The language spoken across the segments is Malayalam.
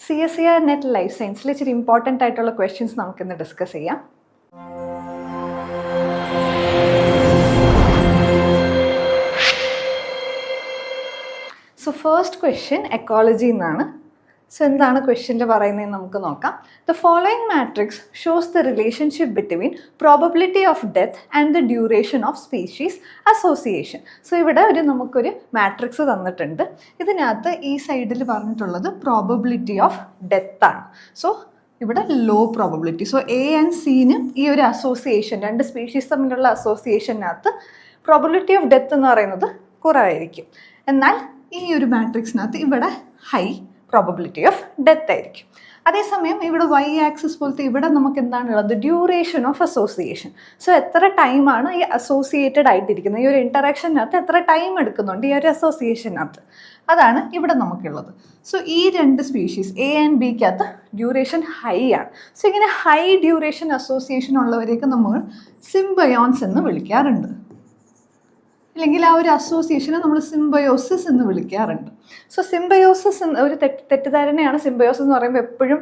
CSER നെറ്റ് ലൈഫ് സയൻസിൽ ഇച്ചിരി ഇമ്പോർട്ടൻ്റ് ആയിട്ടുള്ള ക്വസ്റ്റ്യൻസ് നമുക്കിന്ന് ഡിസ്കസ് ചെയ്യാം. സോ ഫസ്റ്റ് ക്വസ്റ്റ്യൻ എക്കോളജി എന്നാണ്. സോ എന്താണ് ക്വസ്റ്റ്യനിൽ പറയുന്നതെന്ന് നമുക്ക് നോക്കാം. The following matrix shows the relationship between probability of death and the duration of species association. So ഇവിടെ നമുക്കൊരു മാട്രിക്സ് തന്നിട്ടുണ്ട്. ഇതിനകത്ത് ഈ സൈഡിൽ പറഞ്ഞിട്ടുള്ളത് പ്രോബബിലിറ്റി ഓഫ് ഡെത്ത് ആണ്. സോ ഇവിടെ low probability. So A and സിന് ഈ ഒരു അസോസിയേഷൻ, രണ്ട് സ്പീഷീസ് തമ്മിലുള്ള അസോസിയേഷനകത്ത് പ്രോബബിലിറ്റി ഓഫ് ഡെത്ത് എന്ന് പറയുന്നത് കുറവായിരിക്കും. എന്നാൽ ഈ ഒരു മാട്രിക്സിനകത്ത് ഇവിടെ ഹൈ പ്രോബബിലിറ്റി ഓഫ് ഡെത്ത് ആയിരിക്കും. അതേസമയം ഇവിടെ വൈ ആക്സിസ് പോലത്തെ ഇവിടെ നമുക്ക് എന്താണുള്ളത്, ഡ്യൂറേഷൻ ഓഫ് അസോസിയേഷൻ. സോ എത്ര ടൈമാണ് ഈ അസോസിയേറ്റഡ് ആയിട്ടിരിക്കുന്നത്, ഈ ഒരു ഇൻറ്ററാക്ഷനകത്ത് എത്ര ടൈം എടുക്കുന്നുണ്ട് ഈ ഒരു അസോസിയേഷനകത്ത്, അതാണ് ഇവിടെ നമുക്കുള്ളത്. സോ ഈ രണ്ട് സ്പീഷീസ് എ ആൻഡ് ബിക്കകത്ത് ഡ്യൂറേഷൻ ഹൈ ആണ്. സോ ഇങ്ങനെ ഹൈ ഡ്യൂറേഷൻ അസോസിയേഷൻ ഉള്ളവരെയൊക്കെ നമ്മൾ സിംബയോൺസ് എന്ന് വിളിക്കാറുണ്ട്, അല്ലെങ്കിൽ ആ ഒരു അസോസിയേഷനെ നമ്മൾ സിംബയോസിസ് എന്ന് വിളിക്കാറുണ്ട്. സോ സിംബയോസിസ് ഒരു തെറ്റിദ്ധാരണയാണ്. സിംബയോസിസ് എന്ന് പറയുമ്പോൾ എപ്പോഴും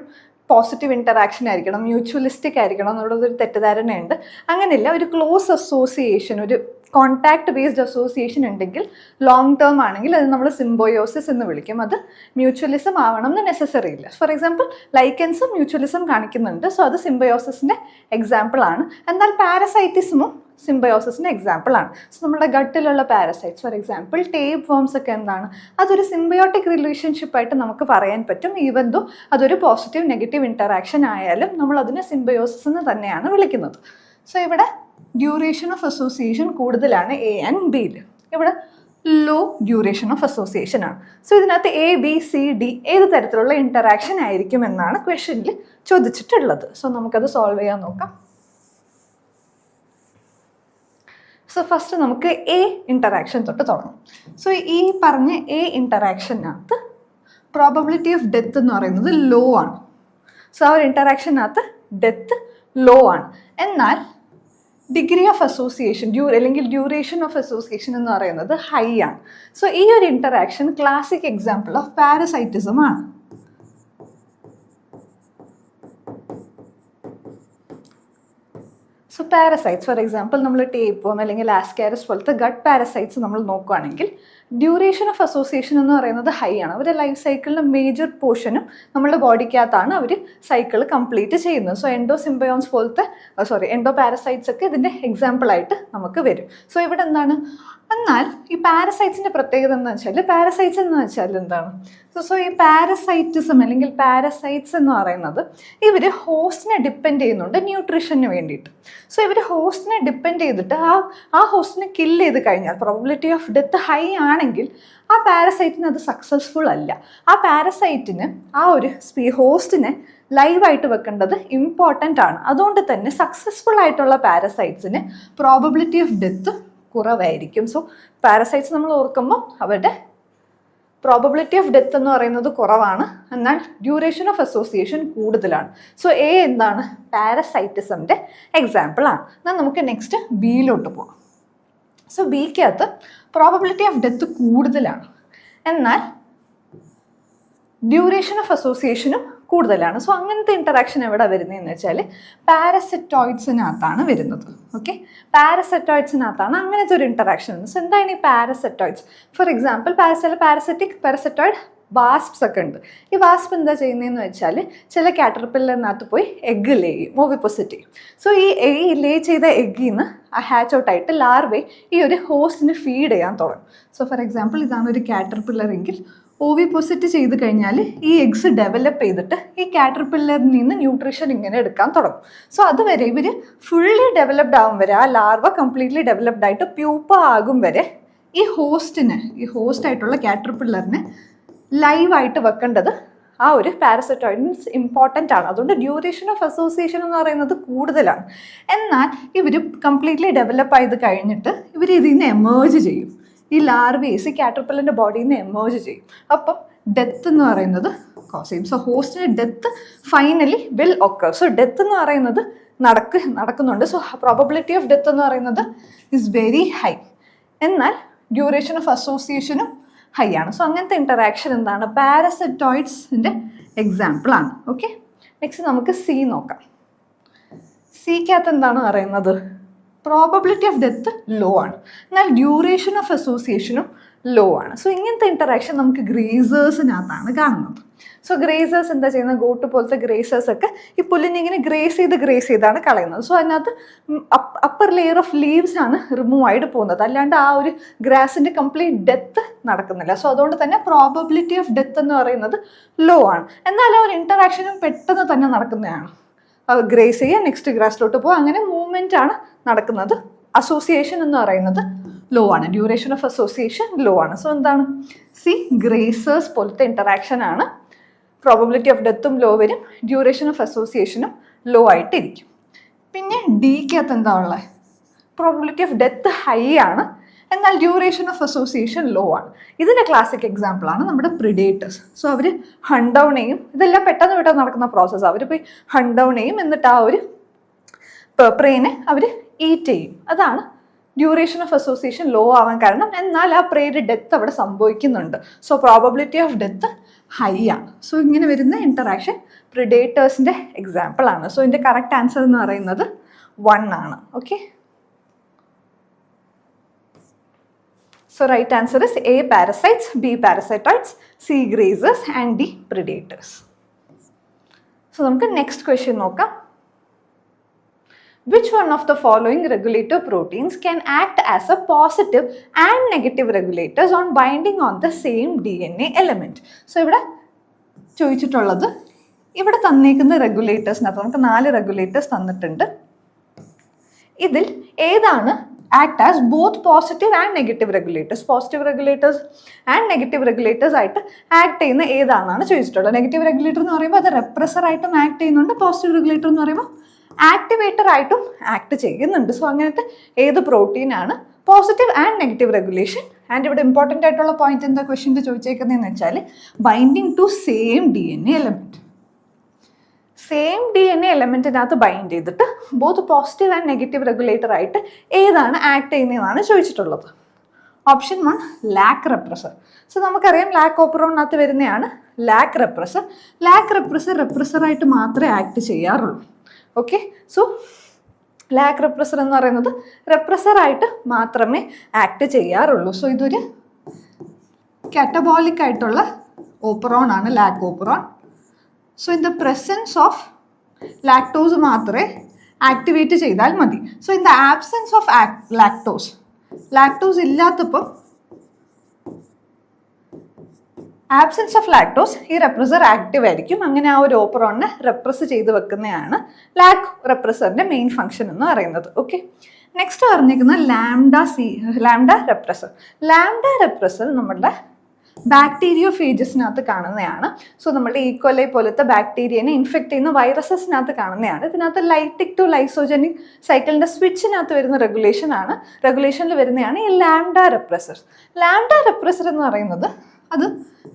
പോസിറ്റീവ് ഇൻറ്ററാക്ഷൻ ആയിരിക്കണം, മ്യൂച്വലിസ്റ്റിക് ആയിരിക്കണം എന്നുള്ളതൊരു തെറ്റിദ്ധാരണയുണ്ട്. അങ്ങനെയല്ല, ഒരു ക്ലോസ് അസോസിയേഷൻ, ഒരു കോൺടാക്ട് ബേസ്ഡ് അസോസിയേഷൻ ഉണ്ടെങ്കിൽ ലോങ് ടേം ആണെങ്കിൽ അത് നമ്മൾ സിംബയോസിസ് എന്ന് വിളിക്കും. അത് മ്യൂച്വലിസം ആവണം എന്ന് നെസസറി ഇല്ല. ഫോർ എക്സാമ്പിൾ ലൈക്കൻസും മ്യൂച്വലിസം കാണിക്കുന്നുണ്ട്. സോ അത് സിംബയോസിസിൻ്റെ എക്സാമ്പിൾ ആണ്. എന്നാൽ പാരസൈറ്റിസമും സിംബയോസിസിൻ്റെ എക്സാമ്പിൾ ആണ്. സോ നമ്മുടെ ഗട്ടിലുള്ള parasites, for example tapeworms ഒക്കെ എന്താണ്, അതൊരു സിംബയോട്ടിക് റിലേഷൻഷിപ്പായിട്ട് നമുക്ക് പറയാൻ പറ്റും. ഈവൻ ദോ അതൊരു പോസിറ്റീവ് നെഗറ്റീവ് ഇൻറ്ററാക്ഷൻ ആയാലും നമ്മൾ അതിനെ സിംബയോസിസ് എന്ന് തന്നെയാണ് വിളിക്കുന്നത്. സോ ഇവിടെ ഡ്യൂറേഷൻ ഓഫ് അസോസിയേഷൻ കൂടുതലാണ് എ ആൻഡ് ബിയിൽ, ഇവിടെ ലോ ഡ്യൂറേഷൻ ഓഫ് അസോസിയേഷൻ ആണ്. സോ ഇതിനകത്ത് എ ബി സി ഡി ഏത് തരത്തിലുള്ള ഇൻറ്ററാക്ഷൻ ആയിരിക്കും എന്നാണ് ക്വസ്റ്റ്യനിൽ ചോദിച്ചിട്ടുള്ളത്. സോ നമുക്കത് സോൾവ് ചെയ്യാൻ നോക്കാം. സോ ഫസ്റ്റ് നമുക്ക് എ ഇൻറ്ററാക്ഷൻ തൊട്ട് തുടങ്ങും. സോ ഈ പറഞ്ഞ എ ഇൻറ്ററാക്ഷനകത്ത് പ്രോബബിലിറ്റി ഓഫ് ഡെത്ത് എന്ന് പറയുന്നത് ലോ ആണ്. സോ ആ ഒരു ഇൻറ്ററാക്ഷനകത്ത് ഡെത്ത് ലോ ആണ്. എന്നാൽ ഡിഗ്രി ഓഫ് അസോസിയേഷൻ അല്ലെങ്കിൽ ഡ്യൂറേഷൻ ഓഫ് അസോസിയേഷൻ എന്ന് പറയുന്നത് ഹൈ ആണ്. സോ ഈ ഒരു interaction classic example of parasitism ആണ്. സോ പാരസൈറ്റ്സ്, ഫോർ എക്സാമ്പിൾ നമ്മൾ ടേപ്പും അല്ലെങ്കിൽ ആസ്കാരസ് പോലത്തെ ഗട്ട് പാരസൈറ്റ്സ് നമ്മൾ നോക്കുകയാണെങ്കിൽ ഡ്യൂറേഷൻ ഓഫ് അസോസിയേഷൻ എന്ന് പറയുന്നത് ഹൈ ആണ്. അവരുടെ ലൈഫ് സൈക്കിളിൻ്റെ മേജർ പോർഷനും നമ്മുടെ ബോഡിക്കകത്താണ് അവർ സൈക്കിൾ കംപ്ലീറ്റ് ചെയ്യുന്നത്. സോ എൻഡോസിംബയോൺസ് പോലത്തെ എൻഡോ പാരസൈറ്റ്സ് ഒക്കെ ഇതിൻ്റെ എക്സാമ്പിളായിട്ട് നമുക്ക് വരും. സോ ഇവിടെ എന്താണ്, എന്നാൽ ഈ പാരസൈറ്റ്സിൻ്റെ പ്രത്യേകത എന്ന് വെച്ചാൽ എന്താണ്, സോ ഈ പാരസൈറ്റിസം അല്ലെങ്കിൽ പാരസൈറ്റ്സ് എന്ന് പറയുന്നത് ഇവർ ഹോസ്റ്റിനെ ഡിപ്പെൻഡ് ചെയ്യുന്നുണ്ട് ന്യൂട്രീഷന് വേണ്ടിയിട്ട്. സോ ഇവർ ഹോസ്റ്റിനെ ഡിപ്പെൻഡ് ചെയ്തിട്ട് ആ ഹോസ്റ്റിനെ കില്ല് ചെയ്ത് കഴിഞ്ഞാൽ പ്രോബബിലിറ്റി ഓഫ് ഡെത്ത് ഹൈ ആണെങ്കിൽ ആ പാരസൈറ്റിന് അത് സക്സസ്ഫുൾ അല്ല. ആ പാരസൈറ്റിന് ആ ഒരു ഹോസ്റ്റിനെ ലൈവായിട്ട് വെക്കേണ്ടത് ഇമ്പോർട്ടൻ്റ് ആണ്. അതുകൊണ്ട് തന്നെ സക്സസ്ഫുൾ ആയിട്ടുള്ള പാരസൈറ്റ്സിന് പ്രോബബിലിറ്റി ഓഫ് ഡെത്ത് കുറവായിരിക്കും. സോ പാരസൈറ്റ്സ് നമ്മൾ ഓർക്കുമ്പോൾ അവരുടെ പ്രോബബിലിറ്റി ഓഫ് ഡെത്ത് എന്ന് പറയുന്നത് കുറവാണ്, എന്നാൽ ഡ്യൂറേഷൻ ഓഫ് അസോസിയേഷൻ കൂടുതലാണ്. സോ എ എന്താണ്, പാരസൈറ്റിസമിൻ്റെ എക്സാമ്പിൾ ആണ്. എന്നാൽ നമുക്ക് നെക്സ്റ്റ് ബിയിലോട്ട് പോകാം. സോ ബിക്കകത്ത് പ്രോബബിലിറ്റി ഓഫ് ഡെത്ത് കൂടുതലാണ്, എന്നാൽ ഡ്യൂറേഷൻ ഓഫ് അസോസിയേഷനും കൂടുതലാണ്. സോ അങ്ങനത്തെ ഇൻറ്ററാക്ഷൻ എവിടെ വരുന്നതെന്ന് വെച്ചാൽ പാരസെറ്റോയിഡ്സിനകത്താണ് വരുന്നത്. ഓക്കെ, പാരസെറ്റോയിഡ്സിനകത്താണ് അങ്ങനത്തെ ഒരു ഇൻറ്ററാക്ഷൻ. സോ എന്താണ് ഈ പാരസെറ്റോയിഡ്സ്? ഫോർ എക്സാമ്പിൾ പാരസെറ്റോയിഡ് വാസ്പ്സ് ഒക്കെ ഉണ്ട്. ഈ വാസ്പ് എന്താ ചെയ്യുന്നതെന്ന് വെച്ചാൽ ചില കാറ്റർപില്ലറിനകത്ത് പോയി എഗ്ഗ് ലേ ചെയ്യും, ഓവിപ്പോസിറ്റ് ചെയ്യും. സോ ഈ ലേ ചെയ്ത എഗ്ഗിൽ നിന്ന് ഹാച്ച് ഔട്ടായിട്ട് ലാർവേ ഈ ഒരു ഹോസ്റ്റിന് ഫീഡ് ചെയ്യാൻ തുടങ്ങും. സോ ഫോർ എക്സാമ്പിൾ ഇതാണ് ഒരു കാറ്റർപില്ലർ എങ്കിൽ ഓവിപ്പോസിറ്റ് ചെയ്ത് കഴിഞ്ഞാൽ ഈ എഗ്സ് ഡെവലപ്പ് ചെയ്തിട്ട് ഈ കാറ്റർപില്ലറിൽ നിന്ന് ന്യൂട്രീഷൻ ഇങ്ങനെ എടുക്കാൻ തുടങ്ങും. സോ അതുവരെ ഇവർ ഫുള്ളി ഡെവലപ്ഡ് ആകും വരെ, ആ ലാർവ കംപ്ലീറ്റ്ലി ഡെവലപ്ഡ് ആയിട്ട് പ്യൂപ്പ ആകും വരെ ഈ ഹോസ്റ്റായിട്ടുള്ള കാറ്റർപില്ലറിനെ ലൈവായിട്ട് വെക്കേണ്ടത് ആ ഒരു പാരസെറ്റോയിഡിന് ഇമ്പോർട്ടൻ്റ് ആണ്. അതുകൊണ്ട് ഡ്യൂറേഷൻ ഓഫ് അസോസിയേഷൻ എന്ന് പറയുന്നത് കൂടുതലാണ്. എന്നാൽ ഇവർ കംപ്ലീറ്റ്ലി ഡെവലപ്പ് ചെയ്ത് കഴിഞ്ഞിട്ട് ഇവർ ഇതിൽ നിന്ന് എമേർജ് ചെയ്യും. ഈ ലാർവേസ് കാറ്റർപില്ലറിൻ്റെ ബോഡിയിൽ നിന്ന് എമേർജ് ചെയ്യും. അപ്പം ഡെത്ത് എന്ന് പറയുന്നത് കോസ് ചെയ്യും. സോ ഹോസ്റ്റിന് death finally will occur. So death എന്ന് പറയുന്നത് നടക്കുന്നുണ്ട്. സോ പ്രോബബിലിറ്റി ഓഫ് ഡെത്ത് എന്ന് പറയുന്നത് ഇസ് വെരി ഹൈ. എന്നാൽ ഡ്യൂറേഷൻ ഓഫ് അസോസിയേഷനും ഹൈ ആണ്. സോ അങ്ങനത്തെ ഇൻറ്ററാക്ഷൻ എന്താണ്, പാരസെറ്റോയിഡ്സിൻ്റെ എക്സാമ്പിൾ ആണ്. ഓക്കെ, നെക്സ്റ്റ് നമുക്ക് സി നോക്കാം. സിക്കകത്ത് എന്താണ് പറയുന്നത്, പ്രോബബിലിറ്റി ഓഫ് ഡെത്ത് ലോ ആണ്, എന്നാൽ ഡ്യൂറേഷൻ ഓഫ് അസോസിയേഷനും ലോ ആണ്. സോ ഇങ്ങനത്തെ ഇൻറ്ററാക്ഷൻ നമുക്ക് ഗ്രേസേഴ്സിനകത്താണ് കാണുന്നത്. സോ ഗ്രേസേഴ്സ് എന്താ ചെയ്യുന്നത്, ഗോട്ട് പോലത്തെ ഗ്രേസേഴ്സ് ഒക്കെ ഈ പുല്ലിനെ ഇങ്ങനെ ഗ്രേസ് ചെയ്താണ് കളയുന്നത്. സോ അതിനകത്ത് അപ്പർ ലെയർ ഓഫ് ലീവ്സ് ആണ് റിമൂവ് ആയിട്ട് പോകുന്നത്, അല്ലാണ്ട് ആ ഒരു ഗ്രാസിൻ്റെ കംപ്ലീറ്റ് ഡെത്ത് നടക്കുന്നില്ല. സോ അതുകൊണ്ട് തന്നെ പ്രോബബിലിറ്റി ഓഫ് ഡെത്ത് എന്ന് പറയുന്നത് ലോ ആണ്. എന്നാൽ ആ ഒരു ഇൻറ്ററാക്ഷനും പെട്ടെന്ന് തന്നെ നടക്കുന്നതാണ്. ഗ്രേസ് ചെയ്യുക, നെക്സ്റ്റ് ഗ്രാസിലോട്ട് പോകുക, അങ്ങനെ മൂവ്മെൻ്റ് ആണ് നടക്കുന്നത്. അസോസിയേഷൻ എന്ന് പറയുന്നത് ലോ ആണ്, ഡ്യൂറേഷൻ ഓഫ് അസോസിയേഷൻ ലോ ആണ്. സോ എന്താണ്, സി ഗ്രേസേഴ്സ് പോലത്തെ ഇൻറ്ററാക്ഷൻ ആണ്. പ്രോബബിലിറ്റി ഓഫ് ഡെത്തും ലോ വരും, ഡ്യൂറേഷൻ ഓഫ് അസോസിയേഷനും ലോ ആയിട്ടിരിക്കും. പിന്നെ ഡിക്കകത്ത് എന്താ ഉള്ളത്, പ്രോബബിലിറ്റി ഓഫ് ഡെത്ത് ഹൈ ആണ്, എന്നാൽ ഡ്യൂറേഷൻ ഓഫ് അസോസിയേഷൻ ലോ ആണ്. ഇതിൻ്റെ ക്ലാസിക് എക്സാമ്പിളാണ് നമ്മുടെ പ്രിഡേറ്റേഴ്സ്. സോ അവർ ഹണ്ട് ഡൗൺ ചെയ്യും, ഇതെല്ലാം പെട്ടെന്ന് നടക്കുന്ന പ്രോസസ്സ്. അവർ പോയി ഹണ്ട് ഡൗൺ ചെയ്യും, എന്നിട്ട് ആ ഒരു പ്രേനെ അവർ ഈറ്റ് ചെയ്യും. അതാണ് ഡ്യൂറേഷൻ ഓഫ് അസോസിയേഷൻ ലോ ആവാൻ കാരണം. എന്നാൽ ആ പ്രേയുടെ ഡെത്ത് അവിടെ സംഭവിക്കുന്നുണ്ട്. So probability of death high ആണ്. സോ ഇങ്ങനെ വരുന്ന ഇൻറ്ററാക്ഷൻ പ്രിഡേറ്റേഴ്സിൻ്റെ എക്സാമ്പിൾ ആണ്. സോ ഇതിൻ്റെ കറക്റ്റ് ആൻസർ എന്ന് പറയുന്നത് 1 ആണ്. Okay, so right answer is A parasites, B parasitoids, C grazers and D predators. So നമുക്ക് next question നോക്കാം. Which one of the following regulator proteins can act as a positive and negative regulators on binding on the same DNA element? So ഇവിടെ ചോദിച്ചിട്ടുള്ളത്, ഇവിടെ തന്നേക്കുന്ന റെഗുലേറ്റേഴ്സിനകത്ത് നമുക്ക് 4 റെഗുലേറ്റേഴ്സ് തന്നിട്ടുണ്ട്. ഇതിൽ ഏതാണ് act as both positive and negative regulators? Positive regulators and negative regulators ആയിട്ട് ആക്ട് ചെയ്യുന്ന ഏതാണെന്നാണ് ചോദിച്ചിട്ടുള്ളത്. നെഗറ്റീവ് റെഗുലേറ്റർ എന്ന് പറയുമ്പോൾ അത് റെപ്രസർ ആയിട്ടും ആക്ട് ചെയ്യുന്നുണ്ട്, പോസിറ്റീവ് റെഗുലേറ്റർ എന്ന് പറയുമ്പോൾ ആക്ടിവേറ്റർ ആയിട്ടും ആക്ട് ചെയ്യുന്നുണ്ട്. സോ അങ്ങനത്തെ ഏത് പ്രോട്ടീനാണ് positive and negative regulation? And ഇവിടെ ഇമ്പോർട്ടൻ്റ് ആയിട്ടുള്ള പോയിന്റ് എന്താ ക്വസ്റ്റ്യൻ്റെ ചോദിച്ചേക്കുന്നതെന്ന് വെച്ചാൽ binding to same DNA element. Same DNA എലമെൻറ്റിനകത്ത് ബൈൻഡ് ചെയ്തിട്ട് both positive and negative regulator ആയിട്ട് ഏതാണ് ആക്ട് ചെയ്യുന്നതെന്നാണ് ചോദിച്ചിട്ടുള്ളത്. ഓപ്ഷൻ 1 ലാക്ക് റെപ്രസർ. സോ നമുക്കറിയാം ലാക്ക് ഓപ്പറോണിനകത്ത് വരുന്നതാണ് ലാക്ക് റെപ്രസർ. ലാക്ക് റെപ്രസറായിട്ട് മാത്രമേ ആക്ട് ചെയ്യാറുള്ളൂ. ഓക്കെ, സോ ലാക്ക് റെപ്രസർ എന്ന് പറയുന്നത് റെപ്രസറായിട്ട് മാത്രമേ ആക്ട് ചെയ്യാറുള്ളൂ. സോ ഇതൊരു കാറ്റബോളിക് ആയിട്ടുള്ള ഓപ്പറോൺ ആണ് lac operon. So in the presence of lactose മാത്രമേ ആക്ടിവേറ്റ് ചെയ്താൽ മതി. So in the absence of lactose ഇല്ലാത്തപ്പോൾ ആബ്സെൻസ് ഓഫ് ലാക്ടോസ് ഈ റെപ്രസർ ആക്റ്റീവ് ആയിരിക്കും. അങ്ങനെ ആ ഒരു ഓപ്പറോണിനെ റെപ്രസ് ചെയ്ത് വെക്കുന്നതാണ് ലാക്ക് റെപ്രസറിൻ്റെ മെയിൻ ഫംഗ്ഷൻ എന്ന് പറയുന്നത്. ഓക്കെ, നെക്സ്റ്റ് പറഞ്ഞിരിക്കുന്നത് ലാംഡ റെപ്രസർ. ലാംഡ റെപ്രസർ നമ്മളുടെ ബാക്ടീരിയോഫേജസിനകത്ത് കാണുന്നതാണ്. സോ നമ്മുടെ ഈക്കോലൈ പോലത്തെ ബാക്ടീരിയനെ ഇൻഫെക്ട് ചെയ്യുന്ന വൈറസസിനകത്ത് കാണുന്നതാണ്. ഇതിനകത്ത് ലൈറ്റിക് ടു ലൈസോജനിക് സൈക്കിളിൻ്റെ സ്വിച്ചിനകത്ത് വരുന്ന റെഗുലേഷനിൽ വരുന്നതാണ് ഈ ലാംഡ റെപ്രസർ. ലാംഡ റെപ്രസർ എന്ന് പറയുന്നത് അത്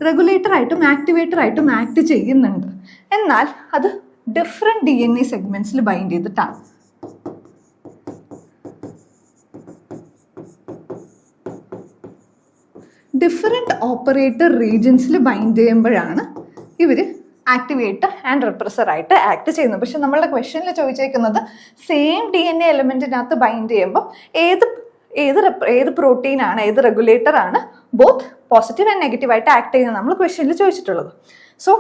റെഗുലേറ്ററായിട്ടും ആക്ടിവേറ്ററായിട്ടും ആക്ട് ചെയ്യുന്നുണ്ട്, എന്നാൽ അത് ഡിഫറെൻറ്റ് DNA സെഗ്മെൻറ്റ്സിൽ ബൈൻഡ് ചെയ്തിട്ടാണ്. ഡിഫറെൻറ്റ് ഓപ്പറേറ്റർ റീജിയൻസിൽ ബൈൻഡ് ചെയ്യുമ്പോഴാണ് ഇവർ ആക്ടിവേറ്റർ ആൻഡ് റെപ്രസറായിട്ട് ആക്ട് ചെയ്യുന്നത്. പക്ഷെ നമ്മളുടെ ക്വസ്റ്റ്യനിൽ ചോദിച്ചേക്കുന്നത് സെയിം DNA എലമെൻറ്റിനകത്ത് ബൈൻഡ് ചെയ്യുമ്പോൾ ഏത് പ്രോട്ടീനാണ്, ഏത് റെഗുലേറ്റർ ആണ് ബോത്ത് പോസിറ്റീവ് ആൻഡ് നെഗറ്റീവ് ആയിട്ട് ആക്ട് ചെയ്യുന്നത് നമ്മൾ ക്വസ്റ്റ്യനിൽ ചോദിച്ചിട്ടുള്ളത്. സോ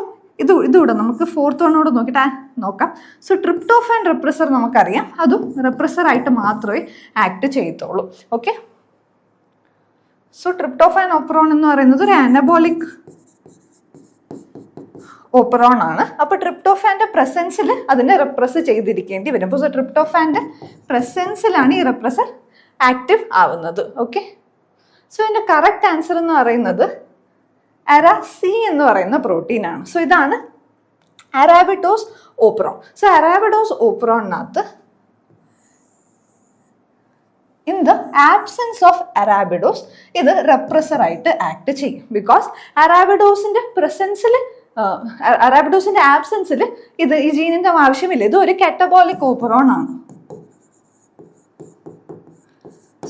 ഇതുകൂടെ നമുക്ക് 4th വണ്ണോട് നോക്കിയിട്ട് നോക്കാം. സോ ട്രിപ്റ്റോഫാൻ റെപ്രസർ നമുക്കറിയാം, അതും റെപ്രസറായിട്ട് മാത്രമേ ആക്ട് ചെയ്യത്തുള്ളൂ. ഓക്കെ, സോ ട്രിപ്റ്റോഫാൻ ഓപ്പറോൺ എന്ന് പറയുന്നത് ഒരു അനബോളിക് ഓപ്പറോൺ ആണ്. അപ്പോൾ ട്രിപ്റ്റോഫാൻ്റെ പ്രസൻസിൽ അതിനെ റെപ്രസ് ചെയ്തിരിക്കേണ്ടി വരും. അപ്പോൾ ട്രിപ്റ്റോഫാൻ്റെ പ്രസൻസിലാണ് ഈ റെപ്രസർ ആക്റ്റീവ് ആവുന്നത്. ഓക്കെ, സോ ഇതിൻ്റെ കറക്റ്റ് ആൻസർ എന്ന് പറയുന്നത് അരാസി എന്ന് പറയുന്ന പ്രോട്ടീനാണ്. സോ ഇതാണ് അറാബിഡോസ് ഓപ്പറോൺ. സോ അറാബിഡോസ് ഓപ്പറോണിനകത്ത് in the absence of arabinose ഇത് റെപ്രസറായിട്ട് ആക്ട് ചെയ്യും. ബിക്കോസ് അറാബിഡോസിൻ്റെ ആബ്സെൻസിൽ ഈ ജീനിൻ്റെ ആവശ്യമില്ല. ഇത് ഒരു കാറ്റബോളിക് ഓപ്പറോൺ ആണ്.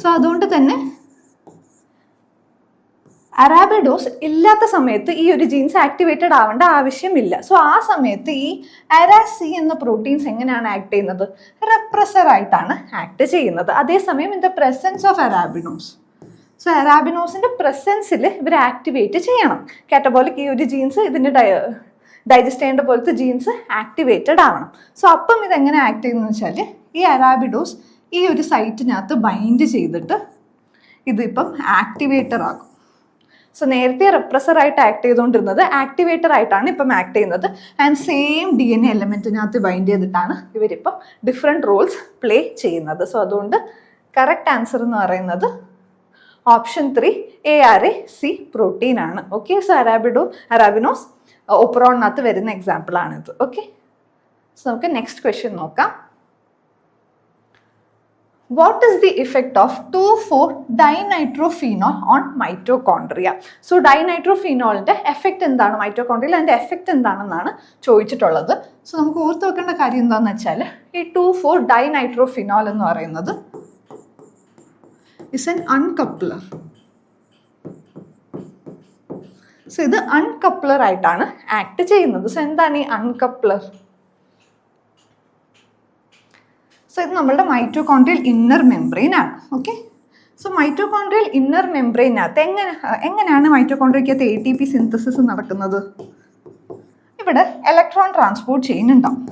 സോ അതുകൊണ്ട് തന്നെ അറാബിഡോസ് ഇല്ലാത്ത സമയത്ത് ഈ ഒരു ജീൻസ് ആക്ടിവേറ്റഡ് ആവേണ്ട ആവശ്യമില്ല. സോ ആ സമയത്ത് ഈ അരാസി എന്ന പ്രോട്ടീൻസ് എങ്ങനെയാണ് ആക്ട് ചെയ്യുന്നത്? റെപ്രസർ ആയിട്ടാണ് ആക്ട് ചെയ്യുന്നത്. അതേസമയം in the presence of arabinose, so അറാബിനോസിന്റെ പ്രസൻസിൽ ഇവർ ആക്ടിവേറ്റ് ചെയ്യണം. കാറ്റബോളിക് ഈ ഒരു ജീൻസ് ഇതിന്റെ ഡൈജസ്റ്റ് ചെയ്യേണ്ട പോലത്തെ ജീൻസ് ആക്ടിവേറ്റഡ് ആവണം. സോ അപ്പം ഇതെങ്ങനെ ആക്ട് ചെയ്യുന്നത് വെച്ചാൽ ഈ അറാബിഡോസ് ഈ ഒരു സൈറ്റിനകത്ത് ബൈൻഡ് ചെയ്തിട്ട് ഇതിപ്പം ആക്ടിവേറ്റർ ആകും. സോ നേരത്തെ റെപ്രസർ ആയിട്ട് ആക്ട് ചെയ്തുകൊണ്ടിരുന്നത് ആക്ടിവേറ്റർ ആയിട്ടാണ് ഇപ്പം ആക്ട് ചെയ്യുന്നത്. ആൻഡ് സെയിം DNA എലമെൻറ്റിനകത്ത് ബൈൻഡ് ചെയ്തിട്ടാണ് ഇവരിപ്പം ഡിഫറെൻറ്റ് റോൾസ് പ്ലേ ചെയ്യുന്നത്. സോ അതുകൊണ്ട് കറക്റ്റ് ആൻസർ എന്ന് പറയുന്നത് ഓപ്ഷൻ 3 ARAC പ്രോട്ടീൻ ആണ്. ഓക്കെ, സോ അറാബിനോസ് ഒപ്രോണിനകത്ത് വരുന്ന എക്സാമ്പിൾ ആണിത്. ഓക്കെ, സോ നമുക്ക് നെക്സ്റ്റ് ക്വസ്റ്റ്യൻ നോക്കാം. What is the effect of 2,4-dinitrophenol on mitochondria? So dinitrophenolന്റെ എഫക്റ്റ് എന്താണ് മൈറ്റോകോൺഡ്രിയയിൽ, അതിൻ്റെ എഫക്റ്റ് എന്താണെന്നാണ് ചോദിച്ചിട്ടുള്ളത്. സോ നമുക്ക് ഓർത്ത് വെക്കേണ്ട കാര്യം എന്താണെന്ന് വെച്ചാൽ ഈ 2,4-dinitrophenol എന്ന് പറയുന്നത് ഇസ് എൻ അൺകപ്ലർ. സോ ഇത് അൺകപ്ലർ ആയിട്ടാണ് ആക്ട് ചെയ്യുന്നത്. സോ എന്താണ് ഈ അൺകപ്ലർ? സോ ഇത് നമ്മളുടെ മൈറ്റോകോൺഡ്രിയൽ ഇന്നർ മെംബ്രെയിൻ ആണ്. ഓക്കെ, സോ മൈറ്റോകോൺഡ്രിയൽ ഇന്നർ മെംബ്രെയിനകത്ത് എങ്ങനെയാണ് മൈറ്റോകോൺഡ്രിയക്കകത്ത് ATP സിന്തസിസ് നടക്കുന്നത്? ഇവിടെ ഇലക്ട്രോൺ ട്രാൻസ്പോർട്ട് ചെയിൻ ഉണ്ടാവും.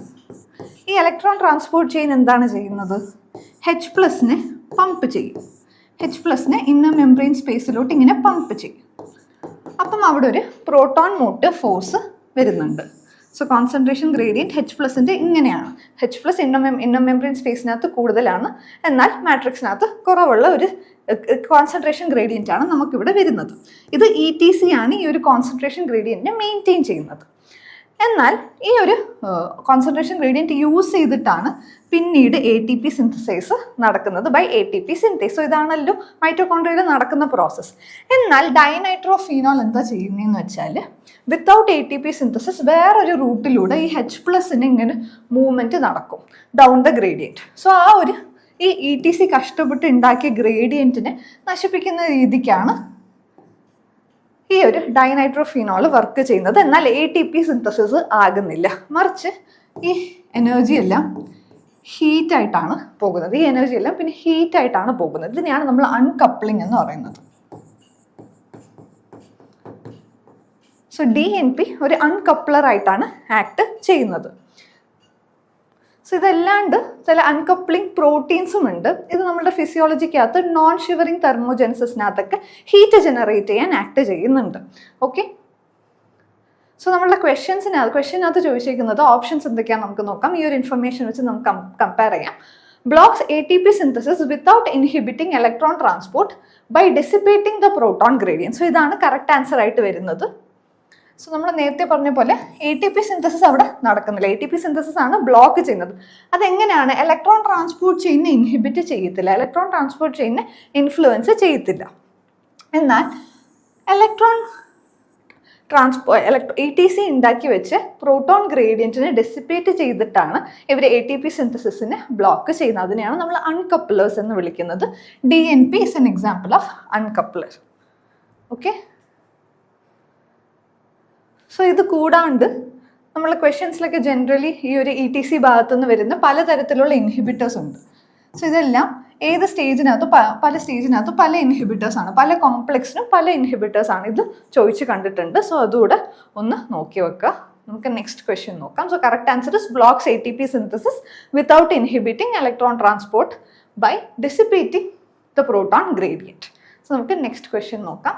ഈ ഇലക്ട്രോൺ ട്രാൻസ്പോർട്ട് ചെയിൻ എന്താണ് ചെയ്യുന്നത്? H+നെ പമ്പ് ചെയ്യും. H+നെ ഇന്നർ മെംബ്രെയിൻ സ്പേസിലോട്ട് ഇങ്ങനെ പമ്പ് ചെയ്യും. അപ്പം അവിടെ ഒരു പ്രോട്ടോൺ മോട്ടീവ് ഫോഴ്സ് വരുന്നുണ്ട്. സോ കോൺസെൻട്രേഷൻ ഗ്രേഡിയൻറ്റ് H+ൻ്റെ ഇങ്ങനെയാണ്. H+ ഇന്നർ മെംബ്രെയിൻ സ്പേസിനകത്ത് കൂടുതലാണ്, എന്നാൽ മാട്രിക്സിനകത്ത് കുറവുള്ള ഒരു കോൺസെൻട്രേഷൻ ഗ്രേഡിയൻ്റ് ആണ് നമുക്കിവിടെ വരുന്നത്. ഇത് ETC ആണ് ഈ ഒരു കോൺസെൻട്രേഷൻ ഗ്രേഡിയൻറ്റിനെ മെയിൻറ്റെയിൻ ചെയ്യുന്നത്. എന്നാൽ ഈ ഒരു കോൺസെൻട്രേഷൻ ഗ്രേഡിയൻറ്റ് യൂസ് ചെയ്തിട്ടാണ് പിന്നീട് ATP സിന്തസൈസ് നടക്കുന്നത് ബൈ ATP സിന്തേസ്. സോ ഇതാണല്ലോ മൈറ്റോകോൺഡ്രിയയിൽ നടക്കുന്ന പ്രോസസ്സ്. എന്നാൽ ഡൈനൈട്രോഫീനോൾ എന്താ ചെയ്യുന്നതെന്ന് വെച്ചാൽ വിത്തൗട്ട് ATP സിന്തസിസ് വേറൊരു റൂട്ടിലൂടെ ഈ H+ന് ഇങ്ങനെ മൂവ്മെൻറ്റ് നടക്കും ഡൗൺ ദ ഗ്രേഡിയൻറ്റ്. സോ ആ ഒരു ഈ ETC കഷ്ടപ്പെട്ട് ഉണ്ടാക്കിയ ഗ്രേഡിയൻറ്റിനെ നശിപ്പിക്കുന്ന രീതിക്കാണ് ഈ ഒരു ഡൈനൈട്രോഫീനോൾ വർക്ക് ചെയ്യുന്നത്. എന്നാൽ ATP സിന്തസിസ് ആകുന്നില്ല, മറിച്ച് ഈ എനർജി എല്ലാം ഹീറ്റായിട്ടാണ് പോകുന്നത്. ഈ എനർജി എല്ലാം പിന്നെ ഹീറ്റായിട്ടാണ് പോകുന്നത്. ഇതിനെയാണ് നമ്മൾ അൺകപ്ലിംഗ് എന്ന് പറയുന്നത്. സോ DNP ഒരു അൺകപ്ലർ ആയിട്ടാണ് ആക്ട് ചെയ്യുന്നത്. സോ ഇതല്ലാണ്ട് ചില അൺകപ്ലിംഗ് പ്രോട്ടീൻസും ഉണ്ട്. ഇത് നമ്മുടെ ഫിസിയോളജിക്കകത്ത് നോൺ ഷിവറിങ് തെർമോജെനസിസിനകത്തൊക്കെ ഹീറ്റ് ജനറേറ്റ് ചെയ്യാൻ ആക്ട് ചെയ്യുന്നുണ്ട്. ഓക്കെ, സോ നമ്മളുടെ ക്വസ്റ്റ്യനകത്ത് ചോദിച്ചിരിക്കുന്നത് ഓപ്ഷൻസ് എന്തൊക്കെയാണെന്ന് നമുക്ക് നോക്കാം. ഈ ഒരു ഇൻഫർമേഷൻ വെച്ച് നമുക്ക് കമ്പയർ ചെയ്യാം. Blocks ATP synthesis without inhibiting electron transport by dissipating the proton gradient. So ഇതാണ് കറക്റ്റ് ആൻസർ ആയിട്ട് വരുന്നത്. സോ നമ്മൾ നേരത്തെ പറഞ്ഞ പോലെ ATP സിന്തസിസ് അവിടെ നടക്കുന്നില്ല. ATP സിന്തസിസ് ആണ് ബ്ലോക്ക് ചെയ്യുന്നത്. അതെങ്ങനെയാണ്? ഇലക്ട്രോൺ ട്രാൻസ്പോർട്ട് ചെയിനെ ഇൻഹിബിറ്റ് ചെയ്യത്തില്ല, ഇലക്ട്രോൺ ട്രാൻസ്പോർട്ട് ചെയിനെ ഇൻഫ്ലുവൻസ് ചെയ്യത്തില്ല. എന്നാൽ ETC ഉണ്ടാക്കി വെച്ച് പ്രോട്ടോൺ ഗ്രേഡിയൻറ്റിനെ ഡെസിപ്പേറ്റ് ചെയ്തിട്ടാണ് ഇവർ ATP സിന്തസിസിനെ ബ്ലോക്ക് ചെയ്യുന്നത്. അതിനെയാണ് നമ്മൾ അൺകപ്ലേഴ്സ് എന്ന് വിളിക്കുന്നത്. DNP is an example of uncoupler. Okay, so ഇത് കൂടാണ്ട് നമ്മൾ ക്വസ്റ്റ്യൻസിലൊക്കെ ജനറലി ഈ ഒരു ETC ഭാഗത്തുനിന്ന് വരുന്ന പലതരത്തിലുള്ള ഇൻഹിബിറ്റേഴ്സ് ഉണ്ട്. സോ ഇതെല്ലാം ഏത് സ്റ്റേജിനകത്തും പല ഇൻഹിബിറ്റേഴ്സാണ്, പല കോംപ്ലക്സിനും പല ഇൻഹിബിറ്റേഴ്സാണ്. ഇത് ചോദിച്ച് കണ്ടിട്ടുണ്ട്. സോ അതുകൂടെ ഒന്ന് നോക്കി വെക്കുക. നമുക്ക് നെക്സ്റ്റ് ക്വസ്റ്റ്യൻ നോക്കാം. So correct answer is blocks ATP synthesis without inhibiting electron transport by dissipating the proton gradient. So നമുക്ക് നെക്സ്റ്റ് ക്വസ്റ്റ്യൻ നോക്കാം.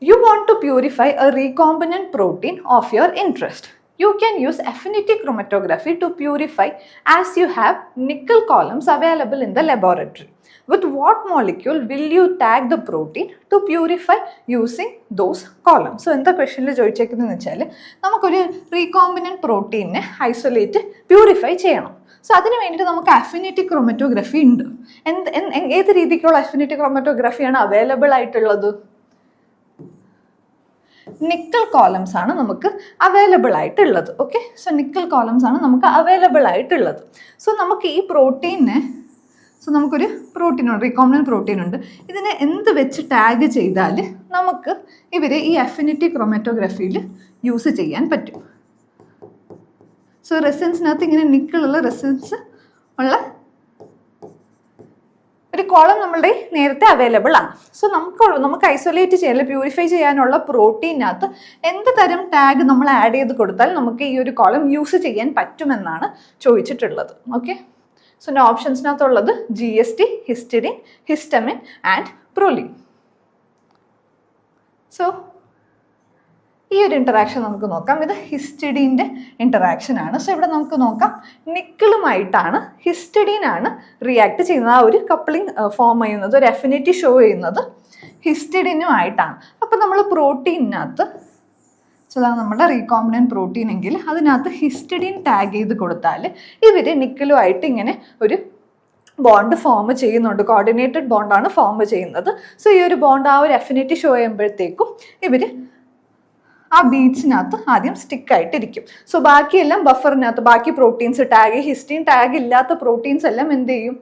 You want to purify a recombinant protein of your interest. You can use affinity chromatography to purify as you have nickel columns available in the laboratory. With what molecule will you tag the protein to purify using those columns? So, എന്താ ക്വസ്റ്റ്യനിൽ ചോദിച്ചേക്കുന്നതെന്ന് വെച്ചാൽ നമുക്കൊരു റീകോമ്പിനൻറ്റ് പ്രോട്ടീനെ ഐസൊലേറ്റ് പ്യൂരിഫൈ ചെയ്യണം. സോ അതിന് വേണ്ടിയിട്ട് നമുക്ക് അഫിനിറ്റി ക്രോമറ്റോഗ്രഫി ഉണ്ട്. ഏത് രീതിക്കുള്ള അഫിനിറ്റി ക്രോമറ്റോഗ്രഫിയാണ് അവൈലബിൾ ആയിട്ടുള്ളത്? നിക്കൽ കോളംസ് ആണ് നമുക്ക് അവൈലബിൾ ആയിട്ടുള്ളത്. ഓക്കെ, സോ നിക്കൽ കോളംസ് ആണ് നമുക്ക് അവൈലബിൾ ആയിട്ടുള്ളത്. സോ നമുക്ക് ഈ പ്രോട്ടീനെ സോ നമുക്കൊരു പ്രോട്ടീൻ ഉണ്ട്, റീകോംബിനൻറ്റ് പ്രോട്ടീൻ ഉണ്ട്. ഇതിനെ എന്ത് വെച്ച് ടാഗ് ചെയ്താൽ നമുക്ക് ഇവരെ ഈ അഫിനിറ്റി ക്രോമാറ്റോഗ്രഫിയിൽ യൂസ് ചെയ്യാൻ പറ്റും. സോ റെസിൻസിനകത്ത് ഇങ്ങനെ നിക്കിളുള്ള റെസിൻസ് ഉള്ള ഒരു കോളം നമ്മളുടെ നേരത്തെ അവൈലബിൾ ആണ്. സോ നമുക്ക് ഐസൊലേറ്റ് ചെയ്യാൻ, പ്യൂരിഫൈ ചെയ്യാനുള്ള പ്രോട്ടീനകത്ത് എന്ത് തരം ടാഗ് നമ്മൾ ആഡ് ചെയ്ത് കൊടുത്താൽ നമുക്ക് ഈ ഒരു കോളം യൂസ് ചെയ്യാൻ പറ്റുമെന്നാണ് ചോദിച്ചിട്ടുള്ളത്. ഓക്കെ, സോ എൻ്റെ ഓപ്ഷൻസിനകത്തുള്ളത് GST, histidine, histamine and proline. So ഈ ഒരു ഇൻറ്ററാക്ഷൻ നമുക്ക് നോക്കാം. ഇത് ഹിസ്റ്റഡീൻ്റെ ഇൻറ്ററാക്ഷൻ ആണ്. സോ ഇവിടെ നമുക്ക് നോക്കാം, നിക്കിളുമായിട്ടാണ് ഹിസ്റ്റഡീനാണ് റിയാക്ട് ചെയ്യുന്നത്. ആ ഒരു കപ്ലിംഗ് ഫോം ചെയ്യുന്നത്, ഒരു അഫിനിറ്റി ഷോ ചെയ്യുന്നത് ഹിസ്റ്റഡിനുമായിട്ടാണ്. അപ്പം നമ്മൾ പ്രോട്ടീനകത്ത്, സോ അതാണ് നമ്മുടെ റീകോംബിനൻറ്റ് പ്രോട്ടീൻ എങ്കിൽ അതിനകത്ത് ഹിസ്റ്റഡിൻ ടാഗ് ചെയ്ത് കൊടുത്താൽ ഇവർ നിക്കിളുമായിട്ട് ഇങ്ങനെ ഒരു ബോണ്ട് ഫോം ചെയ്യുന്നുണ്ട്. കോർഡിനേറ്റഡ് ബോണ്ടാണ് ഫോം ചെയ്യുന്നത്. സോ ഈ ഒരു ബോണ്ട് ആ ഒരു അഫിനിറ്റി ഷോ ചെയ്യുമ്പോഴത്തേക്കും ഇവർ ആ ബീഡ്സിനകത്ത് ആദ്യം സ്റ്റിക്കായിട്ടിരിക്കും. സോ ബാക്കിയെല്ലാം ബഫറിനകത്ത്, ബാക്കി പ്രോട്ടീൻസ് ടാഗ്, ഹിസ്റ്റീൻ ടാഗ് ഇല്ലാത്ത പ്രോട്ടീൻസ് എല്ലാം എന്ത് ചെയ്യും,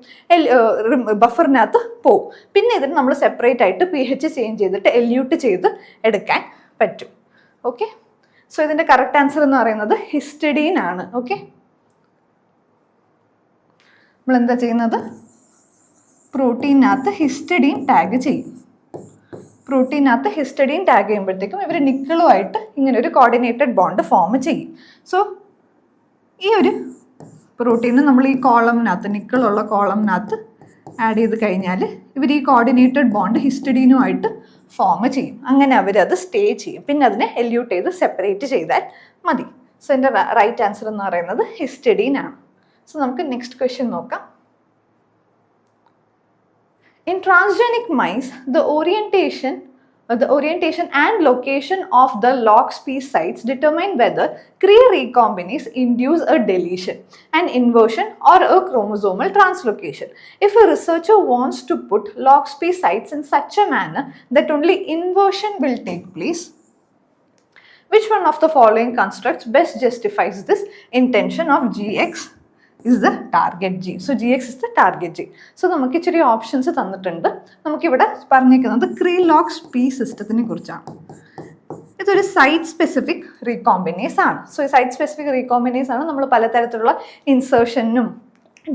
ബഫറിനകത്ത് പോവും. പിന്നെ ഇതിന് നമ്മൾ സെപ്പറേറ്റ് ആയിട്ട് pH ചേഞ്ച് ചെയ്തിട്ട് എല്യൂട്ട് ചെയ്ത് എടുക്കാൻ പറ്റും. ഓക്കെ, സോ ഇതിൻ്റെ കറക്റ്റ് ആൻസർ എന്ന് പറയുന്നത് ഹിസ്റ്റഡീൻ ആണ്. ഓക്കെ, നമ്മൾ എന്താ ചെയ്യുന്നത്, പ്രോട്ടീനകത്ത് ഹിസ്റ്റഡീൻ ടാഗ് ചെയ്യും. പ്രോട്ടീനകത്ത് ഹിസ്റ്റഡീൻ ടാഗ് ചെയ്യുമ്പോഴത്തേക്കും ഇവർ നിക്കിളുമായിട്ട് ഇങ്ങനെ ഒരു കോർഡിനേറ്റഡ് ബോണ്ട് ഫോം ചെയ്യും. സോ ഈ ഒരു പ്രോട്ടീന് നമ്മൾ ഈ കോളമിനകത്ത്, നിക്കിളുള്ള കോളമിനകത്ത് ആഡ് ചെയ്ത് കഴിഞ്ഞാൽ ഇവർ ഈ കോർഡിനേറ്റഡ് ബോണ്ട് ഹിസ്റ്റഡീനുമായിട്ട് ഫോം ചെയ്യും. അങ്ങനെ അവരത് സ്റ്റേ ചെയ്യും. പിന്നെ അതിനെ എല്യൂട്ട് ചെയ്ത് സെപ്പറേറ്റ് ചെയ്താൽ മതി. സോ എൻ്റെ റൈറ്റ് ആൻസർ എന്ന് പറയുന്നത് ഹിസ്റ്റഡീൻ ആണ്. സോ നമുക്ക് നെക്സ്റ്റ് ക്വസ്റ്റ്യൻ നോക്കാം. In transgenic mice, the orientation and location of the LOXP sites determine whether Cre recombinase induce a deletion, an inversion or a chromosomal translocation. If a researcher wants to put LOXP sites in such a manner that only inversion will take place, which one of the following constructs best justifies this intention of GX is the target gene? So GX is the target gene. So നമുക്ക് ഇച്ചിരി ഓപ്ഷൻസ് തന്നിട്ടുണ്ട്. നമുക്കിവിടെ പറഞ്ഞിരിക്കുന്നത് CRE-LOXP സിസ്റ്റത്തിനെ കുറിച്ചാണ്. ഇതൊരു സൈറ്റ് സ്പെസിഫിക് റീകോംബിനേസ് ആണ്. സോ ഈ സൈറ്റ് സ്പെസിഫിക് റീകോംബിനേസ് ആണ് നമ്മൾ പലതരത്തിലുള്ള ഇൻസേർഷനും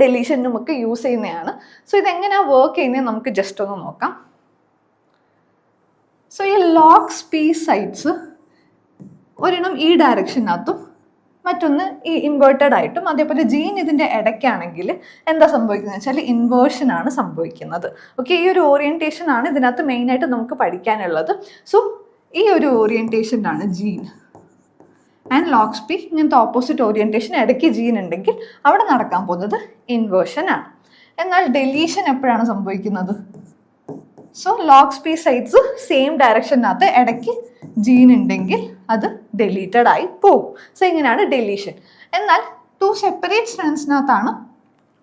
ഡെലീഷനും ഒക്കെ യൂസ് ചെയ്യുന്നതാണ്. സോ ഇതെങ്ങനെയാണ് വർക്ക് ചെയ്യുന്നത് നമുക്ക് ജസ്റ്റ് ഒന്ന് നോക്കാം. സോ ഈ LOXP സൈറ്റ്സ് ഒരെണ്ണം ഈ ഡയറക്ഷനകത്തും മറ്റൊന്ന് ഈ ഇൻവേർട്ടഡ് ആയിട്ടും, അതേപോലെ ജീൻ ഇതിൻ്റെ ഇടയ്ക്കാണെങ്കിൽ എന്താ സംഭവിക്കുന്നത് വെച്ചാൽ ഇൻവേർഷൻ ആണ് സംഭവിക്കുന്നത്. ഓക്കെ, ഈ ഒരു ഓറിയൻറ്റേഷൻ ആണ് ഇതിനകത്ത് മെയിനായിട്ട് നമുക്ക് പഠിക്കാനുള്ളത്. സോ ഈ ഒരു ഓറിയൻറ്റേഷനാണ് ജീൻ ആൻഡ് LOXP. ഇങ്ങനത്തെ ഓപ്പോസിറ്റ് ഓറിയൻറ്റേഷൻ ഇടയ്ക്ക് ജീൻ ഉണ്ടെങ്കിൽ അവിടെ നടക്കാൻ പോകുന്നത് ഇൻവേർഷൻ ആണ്. എന്നാൽ ഡെലീഷൻ എപ്പോഴാണ് സംഭവിക്കുന്നത്? സോ LOXP സൈറ്റ്സ് സെയിം ഡയറക്ഷനകത്ത് ഇടയ്ക്ക് ജീൻ ഉണ്ടെങ്കിൽ അത് ഡെലീറ്റഡ് ആയി പോകും. സോ ഇങ്ങനെയാണ് ഡെലീഷൻ. എന്നാൽ 2 സെപ്പറേറ്റ് സ്ട്രാൻഡ്സിനകത്താണ്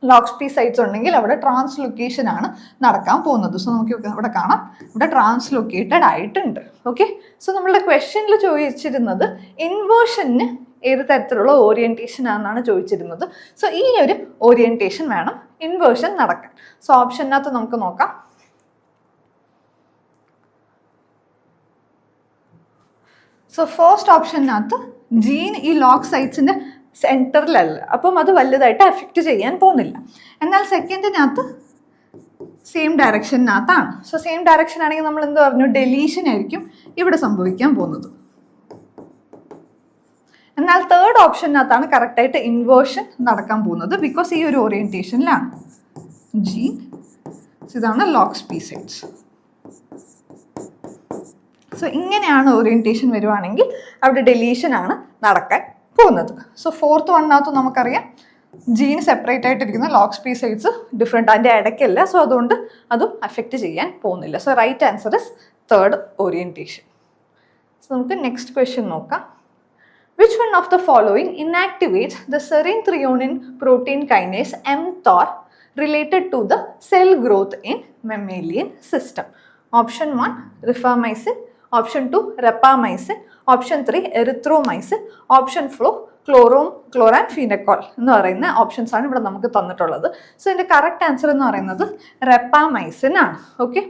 LOXP സൈറ്റ്സ് ഉണ്ടെങ്കിൽ അവിടെ ട്രാൻസ്ലൊക്കേഷൻ ആണ് നടക്കാൻ പോകുന്നത്. സോ നമുക്ക് ഇവിടെ കാണാം, ഇവിടെ ട്രാൻസ്ലൊക്കേറ്റഡ് ആയിട്ടുണ്ട്. ഓക്കെ, സോ നമ്മളുടെ ക്വസ്റ്റ്യനിൽ ചോദിച്ചിരുന്നത് ഇൻവേർഷന് ഏത് തരത്തിലുള്ള ഓറിയൻറ്റേഷൻ ആണെന്നാണ് ചോദിച്ചിരുന്നത്. സോ ഈ ഒരു ഓറിയൻറ്റേഷൻ വേണം ഇൻവേർഷൻ നടക്കാൻ. സോ ഓപ്ഷനകത്ത് നമുക്ക് നോക്കാം. സോ ഫസ്റ്റ് ഓപ്ഷനകത്ത് ജീൻ ഈ ലോക്ക് സൈറ്റ്സിൻ്റെ സെൻറ്ററിലല്ല, അപ്പം അത് വലുതായിട്ട് എഫക്റ്റ് ചെയ്യാൻ പോകുന്നില്ല. എന്നാൽ സെക്കൻഡിനകത്ത് സെയിം ഡയറക്ഷനകത്താണ്. സോ സെയിം ഡയറക്ഷൻ ആണെങ്കിൽ നമ്മൾ എന്ത് പറഞ്ഞു, ഡെലീഷൻ ആയിരിക്കും ഇവിടെ സംഭവിക്കാൻ പോകുന്നത്. എന്നാൽ തേർഡ് ഓപ്ഷനകത്താണ് കറക്റ്റായിട്ട് ഇൻവേർഷൻ നടക്കാൻ പോകുന്നത്, ബിക്കോസ് ഈ ഒരു ഓറിയൻറ്റേഷനിലാണ് ജീൻ. ഇതാണ് LOXP സൈറ്റ്സ്. സോ ഇങ്ങനെയാണ് ഓറിയൻറ്റേഷൻ വരുവാണെങ്കിൽ അവിടെ ഡെലീഷൻ ആണ് നടക്കാൻ പോകുന്നത്. സോ ഫോർത്ത് വണ്ണകത്ത് നമുക്കറിയാം ജീൻ സെപ്പറേറ്റ് ആയിട്ടിരിക്കുന്ന LOXP സൈറ്റ്സ് ഡിഫറെൻറ്റ്, അതിൻ്റെ ഇടയ്ക്കല്ല. സോ അതുകൊണ്ട് അതും അഫക്റ്റ് ചെയ്യാൻ പോകുന്നില്ല. So right answer is third orientation. So നമുക്ക് നെക്സ്റ്റ് ക്വസ്റ്റ്യൻ നോക്കാം. Which one of the following inactivates the serine threonine protein kinase mTOR related to the cell growth in mammalian system? Option 1 rifamycin, Option 2 rapamycin, Option 3 erythromycin, Option 4 ക്ലോറാംഫീനക്കോൾ എന്ന് പറയുന്ന ഓപ്ഷൻസ് ആണ് ഇവിടെ നമുക്ക് തന്നിട്ടുള്ളത്. സോ ഇതിന്റെ കറക്റ്റ് ആൻസർ എന്ന് പറയുന്നത് റെപ്പാമൈസിൻ ആണ്. ഓക്കെ,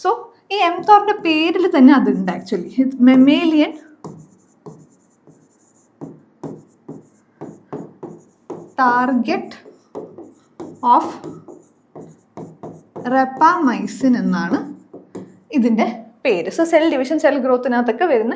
സോ ഈ എംതോറിന്റെ പേരിൽ തന്നെ അതുണ്ട് ആക്ച്വലി. മെമേലിയൻ ടാർഗറ്റ് ഓഫ് റെപ്പാമൈസിൻ എന്നാണ് ഇതിൻ്റെ പേര്. സോ സെൽ ഡിവിഷൻ, സെൽ ഗ്രോത്തിനകത്തൊക്കെ വരുന്ന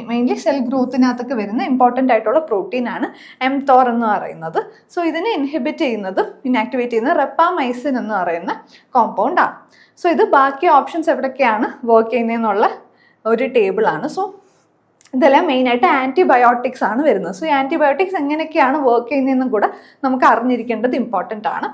മെയിൻലി സെൽ ഗ്രോത്തിനകത്തൊക്കെ വരുന്ന ഇമ്പോർട്ടൻ്റ് ആയിട്ടുള്ള പ്രോട്ടീനാണ് എംതോർ എന്ന് പറയുന്നത്. സോ ഇതിനെ ഇനാക്ടിവേറ്റ് ചെയ്യുന്നത് റെപ്പാമൈസിൻ എന്ന് പറയുന്ന കോമ്പൗണ്ടാണ്. സോ ഇത് ബാക്കി ഓപ്ഷൻസ് എവിടെയൊക്കെയാണ് വർക്ക് ചെയ്യുന്നതെന്നുള്ള ഒരു ടേബിളാണ്. സോ ഇതെല്ലാം മെയിനായിട്ട് ആൻറ്റിബയോട്ടിക്സ് ആണ് വരുന്നത്. സോ ആൻറ്റിബയോട്ടിക്സ് എങ്ങനെയൊക്കെയാണ് വർക്ക് ചെയ്യുന്നതെന്നും കൂടെ നമുക്ക് അറിഞ്ഞിരിക്കേണ്ടത് ഇമ്പോർട്ടൻ്റ് ആണ്.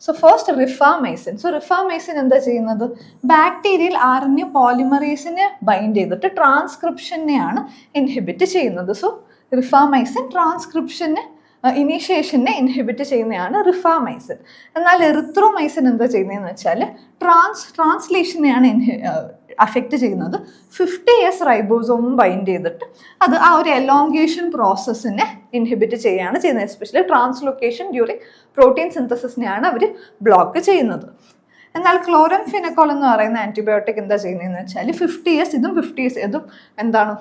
So first rifamycin. So rifamycin എന്താ ചെയ്യുന്നത്? ബാക്ടീരിയൽ RNA പോളിമറേസിനെ ബൈൻഡ് ചെയ്തിട്ട് ട്രാൻസ്ക്രിപ്ഷനെയാണ് ഇൻഹിബിറ്റ് ചെയ്യുന്നത്. സോ റിഫാമൈസിൻ ഇനീഷ്യേഷനെ ഇൻഹിബിറ്റ് ചെയ്യുന്നതാണ് റിഫാമൈസിൻ. എന്നാൽ എറിത്രോമൈസിൻ എന്താ ചെയ്യുന്നതെന്ന് വെച്ചാൽ ട്രാൻസ്ലേഷനെയാണ് അഫക്റ്റ് ചെയ്യുന്നത്. 50S റൈബോസോമും ബൈൻഡ് ചെയ്തിട്ട് അത് ആ ഒരു എലോങ്കേഷൻ പ്രോസസ്സിനെ ഇൻഹിബിറ്റ് ചെയ്യുകയാണ് ചെയ്യുന്നത്. എസ്പെഷ്യലി ട്രാൻസ്ലൊക്കേഷൻ ഡ്യൂറിങ് പ്രോട്ടീൻ സിന്തസിസിനെയാണ് അവർ ബ്ലോക്ക് ചെയ്യുന്നത്. എന്നാൽ ക്ലോറംഫെനക്കോൾ എന്ന് പറയുന്ന ആൻറ്റിബയോട്ടിക് എന്താ ചെയ്യുന്നതെന്ന് വെച്ചാൽ 50S ഇതും എന്താണ്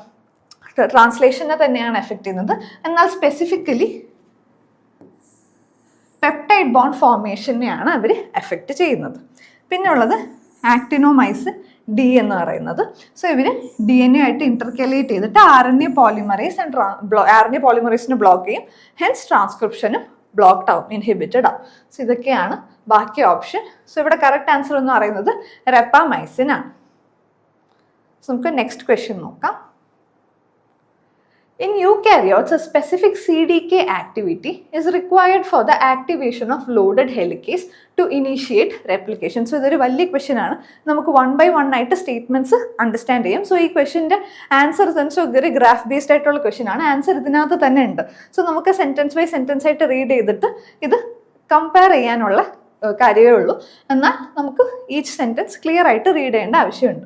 ട്രാൻസ്ലേഷനെ തന്നെയാണ് എഫക്റ്റ് ചെയ്യുന്നത്. എന്നാൽ സ്പെസിഫിക്കലി പെപ്റ്റൈഡ് ബോണ്ട് ഫോർമേഷനെയാണ് അവർ എഫക്റ്റ് ചെയ്യുന്നത്. പിന്നെ ഉള്ളത് ആക്ടിനോമൈസിൻ D എന്ന് പറയുന്നത്. സോ ഇവർ DNA ആയിട്ട് ഇന്റർകലേറ്റ് ചെയ്തിട്ട് RNA പോളിമറേസിനെ ബ്ലോക്ക് ചെയ്യും. ഹെൻസ് ട്രാൻസ്ക്രിപ്ഷനും ബ്ലോക്ക്ഡ് ആവും, ഇൻഹിബിറ്റഡ് ആവും. സോ ഇതൊക്കെയാണ് ബാക്കി ഓപ്ഷൻ. സോ ഇവിടെ കറക്റ്റ് ആൻസർ എന്ന് പറയുന്നത് റെപ്പാമൈസിൻ ആണ്. സോ നമുക്ക് നെക്സ്റ്റ് ക്വസ്റ്റ്യൻ നോക്കാം. In eukaryotes, a specific CDK activity is required for the activation of loaded helicase to initiate replication. So, ഇതൊരു വലിയ ക്വസ്റ്റ്യൻ ആണ്. നമുക്ക് 1 by 1 ആയിട്ട് സ്റ്റേറ്റ്മെന്റ്സ് അണ്ടർസ്റ്റാൻഡ് ചെയ്യും. സോ ഈ ക്വസ്റ്റ്യൻ്റെ ആൻസർ ഇതൊരു ഗ്രാഫ് ബേസ്ഡ് ആയിട്ടുള്ള ക്വസ്റ്റ്യൻ ആണ്. ആൻസർ ഇതിനകത്ത് തന്നെ ഉണ്ട്. സോ നമുക്ക് സെന്റൻസ് ബൈ സെന്റൻസ് ആയിട്ട് റീഡ് ചെയ്തിട്ട് ഇത് കമ്പയർ ചെയ്യാനുള്ള കാര്യമേ ഉള്ളൂ. എന്നാൽ നമുക്ക് ഈച്ച് സെൻറ്റൻസ് ക്ലിയർ ആയിട്ട് റീഡ് ചെയ്യേണ്ട ആവശ്യമുണ്ട്.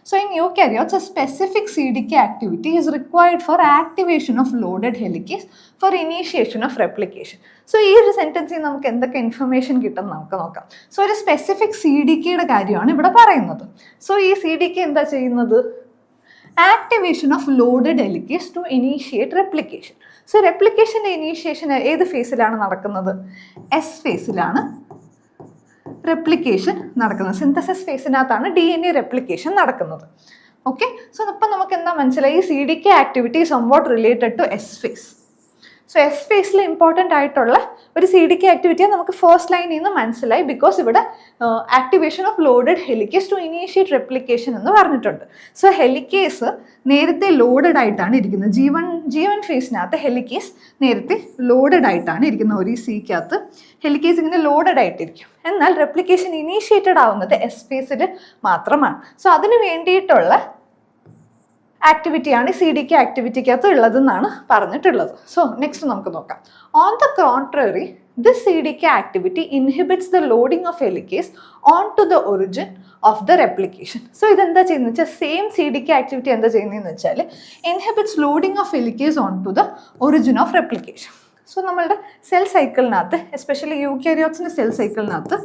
So in eukaryotes, a specific CDK activity is required for activation of loaded helicase for initiation of replication. So ഈ ഒരു സെൻറ്റൻസിൽ നമുക്ക് എന്തൊക്കെ ഇൻഫർമേഷൻ കിട്ടും നമുക്ക് നോക്കാം. സോ ഒരു സ്പെസിഫിക് CDKയുടെ കാര്യമാണ് ഇവിടെ പറയുന്നത്. സോ ഈ CDK എന്താ ചെയ്യുന്നത്? Activation of loaded helicase to initiate replication. So റെപ്ലിക്കേഷൻ്റെ ഇനീഷ്യേഷൻ ഏത് ഫേസിലാണ് നടക്കുന്നത്? S ഫേസിലാണ് റെപ്ലിക്കേഷൻ നടക്കുന്നത്. സിന്തസിസ് ഫേസിനകത്താണ് DNA റെപ്ലിക്കേഷൻ നടക്കുന്നത്. ഓക്കെ, സോ അപ്പം നമുക്ക് എന്താ മനസ്സിലായി? CDK activity somewhat related to S phase. So S ഫേസിൽ ഇമ്പോർട്ടൻ്റ് ആയിട്ടുള്ള ഒരു CDK ആക്ടിവിറ്റിയെ നമുക്ക് ഫസ്റ്റ് ലൈനിൽ നിന്ന് മനസ്സിലായി. ബിക്കോസ് ഇവിടെ activation of loaded helicase to initiate replication എന്ന് പറഞ്ഞിട്ടുണ്ട്. സോ ഹെലിക്കേസ് നേരത്തെ ലോഡഡ് ആയിട്ടാണ് ഇരിക്കുന്നത്. G1 ഫേസിനകത്ത് ഹെലിക്കേസ് നേരത്തെ ലോഡഡ് ആയിട്ടാണ് ഇരിക്കുന്നത്. ഒരു സിക്കകത്ത് ഹെലിക്കേസ് ഇങ്ങനെ ലോഡഡ് ആയിട്ടിരിക്കും. എന്നാൽ റെപ്ലിക്കേഷൻ ഇനീഷ്യേറ്റഡ് ആവുന്നത് S ഫേസിൽ മാത്രമാണ്. സോ അതിന് വേണ്ടിയിട്ടുള്ള ആക്ടിവിറ്റിയാണ് CDK ആക്ടിവിറ്റിക്കകത്ത് ഉള്ളതെന്നാണ് പറഞ്ഞിട്ടുള്ളത്. സോ നെക്സ്റ്റ് നമുക്ക് നോക്കാം. On the contrary, this CDK activity inhibits the loading of helicase on to the origin of the replication. So ഇതെന്താ ചെയ്യുന്നത് വെച്ചാൽ സെയിം CDK ആക്ടിവിറ്റി എന്താ ചെയ്യുന്നതെന്ന് വെച്ചാൽ inhibits loading of helicase on to the origin of replication. So നമ്മളുടെ സെൽ സൈക്കിളിനകത്ത്, എസ്പെഷ്യലി യൂകാരിയോട്സിൻ്റെ സെൽ സൈക്കിളിനകത്ത്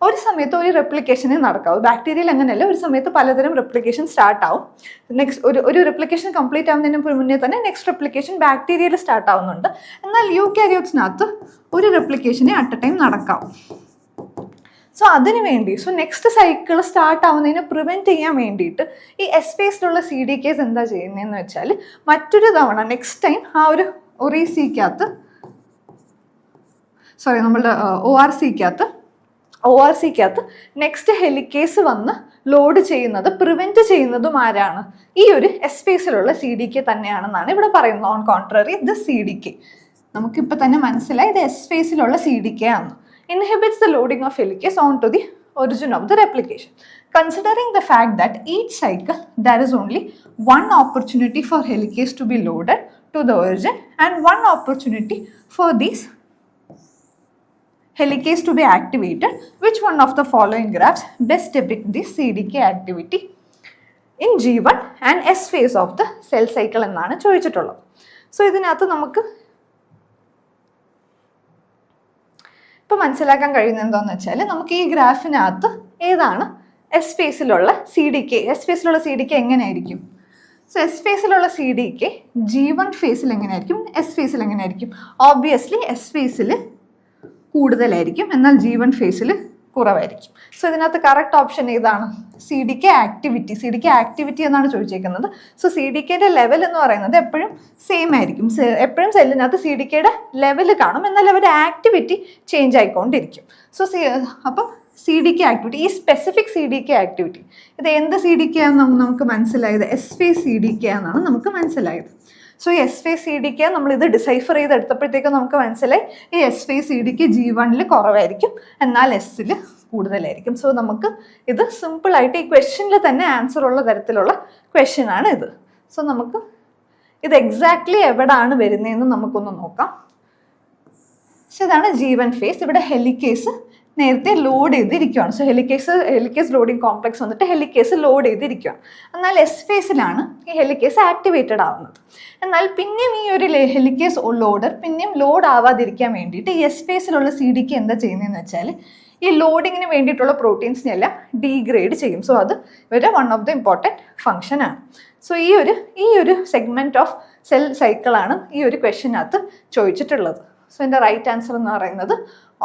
ഒരു സമയത്ത് ഒരു റെപ്ലിക്കേഷനെ നടക്കാവും. ബാക്ടീരിയയിൽ അങ്ങനെയല്ല, ഒരു സമയത്ത് പലതരം റെപ്ലിക്കേഷൻ സ്റ്റാർട്ട് ആവും. ഒരു റെപ്ലിക്കേഷൻ കംപ്ലീറ്റ് ആവുന്നതിന് മുന്നേ തന്നെ നെക്സ്റ്റ് റെപ്ലിക്കേഷൻ ബാക്ടീരിയയിൽ സ്റ്റാർട്ട് ആവുന്നുണ്ട്. എന്നാൽ യൂകാരിയോട്സിനകത്ത് ഒരു റെപ്ലിക്കേഷനെ അറ്റ് എ ടൈം നടക്കാവും. സോ അതിന് വേണ്ടി നെക്സ്റ്റ് സൈക്കിൾ സ്റ്റാർട്ട് ആവുന്നതിനെ പ്രിവെൻറ്റ് ചെയ്യാൻ വേണ്ടിയിട്ട് ഈ S ഫേസിലുള്ള CDKs എന്താ ചെയ്യുന്നതെന്ന് വെച്ചാൽ മറ്റൊരു തവണ നെക്സ്റ്റ് ടൈം ആ ഒരു നമ്മളുടെ ORCക്കകത്ത് നെക്സ്റ്റ് ഹെലിക്കേസ് വന്ന് ലോഡ് ചെയ്യുന്നത് പ്രിവെൻറ്റ് ചെയ്യുന്നതും ആരാണ്? ഈ ഒരു S ഫേസിലുള്ള CDK തന്നെയാണെന്നാണ് ഇവിടെ പറയുന്നത്. ഓൺ കോൺട്രറി, ദിസ് CDK നമുക്കിപ്പോൾ തന്നെ മനസ്സിലായി ഇത് S ഫേസിലുള്ള CDK ആണ്. Inhibits the loading of helicase onto the origin of the replication. Considering the fact that each cycle there is only one opportunity for helicase to be loaded to the origin and one opportunity for these helicase to be activated, which one of the following graphs best depict this CDK activity in G1 and S phase of the cell cycle എന്നാണ് ചോദിച്ചിട്ടുള്ളത്. സോ ഇതിനകത്ത് നമുക്ക് ഇപ്പോൾ മനസ്സിലാക്കാൻ കഴിയുന്നത് എന്താണെന്ന് വെച്ചാൽ നമുക്ക് ഈ ഗ്രാഫിനകത്ത് ഏതാണ് എസ് ഫേസിലുള്ള സി ഡി കെ. എസ് ഫേസിലുള്ള സി ഡി കെ എങ്ങനെയായിരിക്കും? സോ എസ് ഫേസിലുള്ള സി ഡി കെ G1 ഫേസിൽ എങ്ങനെയായിരിക്കും, എസ് ഫേസിൽ എങ്ങനെയായിരിക്കും? ഓബ്വിയസ്ലി എസ് ഫേസിൽ കൂടുതലായിരിക്കും, എന്നാൽ G1 ഫേസിൽ കുറവായിരിക്കും. സോ ഇതിനകത്ത് കറക്റ്റ് ഓപ്ഷൻ ഏതാണ്? C D K activity. C D K activity എന്നാണ് ചോദിച്ചേക്കുന്നത്. സോ സി ഡി കെയുടെ ലെവൽ എന്ന് പറയുന്നത് എപ്പോഴും സെയിം ആയിരിക്കും. എപ്പോഴും സെല്ലിനകത്ത് സി ഡി കെയുടെ ലെവൽ കാണും, എന്നാൽ അവരുടെ ആക്ടിവിറ്റി ചേഞ്ച് ആയിക്കൊണ്ടിരിക്കും. സോ അപ്പം സി ഡി കെ ആക്ടിവിറ്റി, ഈ specific C D K activity ഇത് എന്ത് സി ഡി കെ ആണെന്ന് നമുക്ക് മനസ്സിലായത്? S phase C D K എന്നാണ് നമുക്ക് മനസ്സിലായത്. സോ ഈ S phase C D K നമ്മളിത് ഡിസൈഫർ ചെയ്തെടുത്തപ്പോഴത്തേക്കും നമുക്ക് മനസ്സിലായി ഈ S phase C D K G1 കുറവായിരിക്കും, എന്നാൽ എസ്സിൽ കൂടുതലായിരിക്കും. സോ നമുക്ക് ഇത് സിമ്പിളായിട്ട് ഈ ക്വസ്റ്റ്യനിൽ തന്നെ ആൻസർ ഉള്ള തരത്തിലുള്ള ക്വസ്റ്റ്യൻ ആണ് ഇത്. സോ നമുക്ക് ഇത് എക്സാക്ട്ലി എവിടെയാണ് വരുന്നതെന്ന് നമുക്കൊന്ന് നോക്കാം. സോ ഇതാണ് G1 ഫേസ്. ഇവിടെ ഹെലിക്കേസ് നേരത്തെ ലോഡ് ചെയ്തിരിക്കുകയാണ്. സോ ഹെലിക്കേസ് ലോഡിങ് കോംപ്ലക്സ് വന്നിട്ട് ഹെലിക്കേസ് ലോഡ് ചെയ്തിരിക്കുകയാണ്. എന്നാൽ എസ് ഫേസിലാണ് ഈ ഹെലിക്കേസ് ആക്ടിവേറ്റഡ് ആവുന്നത്. എന്നാൽ പിന്നെയും ഈ ഒരു ഹെലിക്കേസ് ലോഡർ പിന്നെയും ലോഡ് ആവാതിരിക്കാൻ വേണ്ടിയിട്ട് ഈ എസ് ഫേസിലുള്ള സി ഡി കെ എന്താ ചെയ്യുന്നതെന്ന് വെച്ചാൽ ഈ ലോഡിങ്ങിന് വേണ്ടിയിട്ടുള്ള പ്രോട്ടീൻസിനെ എല്ലാം ഡീഗ്രേഡ് ചെയ്യും. സോ അത് ഇവരുടെ one of the important function ആണ്. സോ ഈ ഒരു സെഗ്മെൻറ്റ് ഓഫ് സെൽ സൈക്കിളാണ് ഈ ഒരു ക്വസ്റ്റ്യനകത്ത് ചോദിച്ചിട്ടുള്ളത്. സോ എൻ്റെ റൈറ്റ് ആൻസർ എന്ന് പറയുന്നത്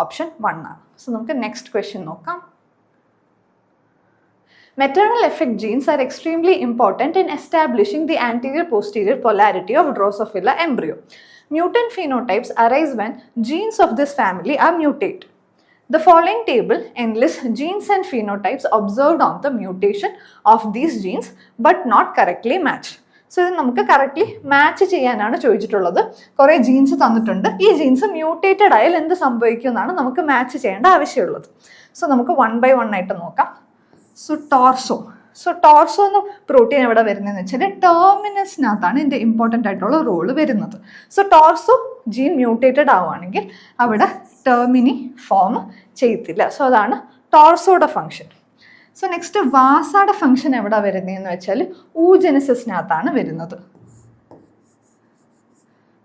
ഓപ്ഷൻ 1 ആണ്. സോ നമുക്ക് നെക്സ്റ്റ് ക്വസ്റ്റ്യൻ നോക്കാം. Maternal effect genes are extremely important in establishing the anterior-posterior polarity of Drosophila embryo. Mutant phenotypes arise when genes of this family are mutated. The following table enlists genes and phenotypes observed on the mutation of these genes but not correctly matched. So ഇത് നമുക്ക് കറക്റ്റ്ലി മാച്ച് ചെയ്യാനാണ് ചോദിച്ചിട്ടുള്ളത്. കുറേ ജീൻസ് തന്നിട്ടുണ്ട്. ഈ ജീൻസ് മ്യൂട്ടേറ്റഡ് ആയാൽ എന്ത് സംഭവിക്കും എന്നാണ് നമുക്ക് മാച്ച് ചെയ്യേണ്ട ആവശ്യമുള്ളത്. സോ നമുക്ക് 1 by 1 ആയിട്ട് നോക്കാം. സോ ടോർസോ എന്ന പ്രോട്ടീൻ എവിടെ വരുന്നതെന്ന് വെച്ചാൽ ടെർമിനസിനകത്താണ് ഇതിൻ്റെ ഇമ്പോർട്ടൻ്റ് ആയിട്ടുള്ള റോള് വരുന്നത്. സോ ടോർസോ ജീൻ മ്യൂട്ടേറ്റഡ് ആവുകയാണെങ്കിൽ അവിടെ ടെർമിനി ഫോം ചെയ്യത്തില്ല. സോ അതാണ് ടോർസോയുടെ ഫങ്ഷൻ. സോ നെക്സ്റ്റ് വാസയുടെ ഫംഗ്ഷൻ എവിടെ വരുന്നതെന്ന് വെച്ചാൽ ഊജനസിനകത്താണ് വരുന്നത്.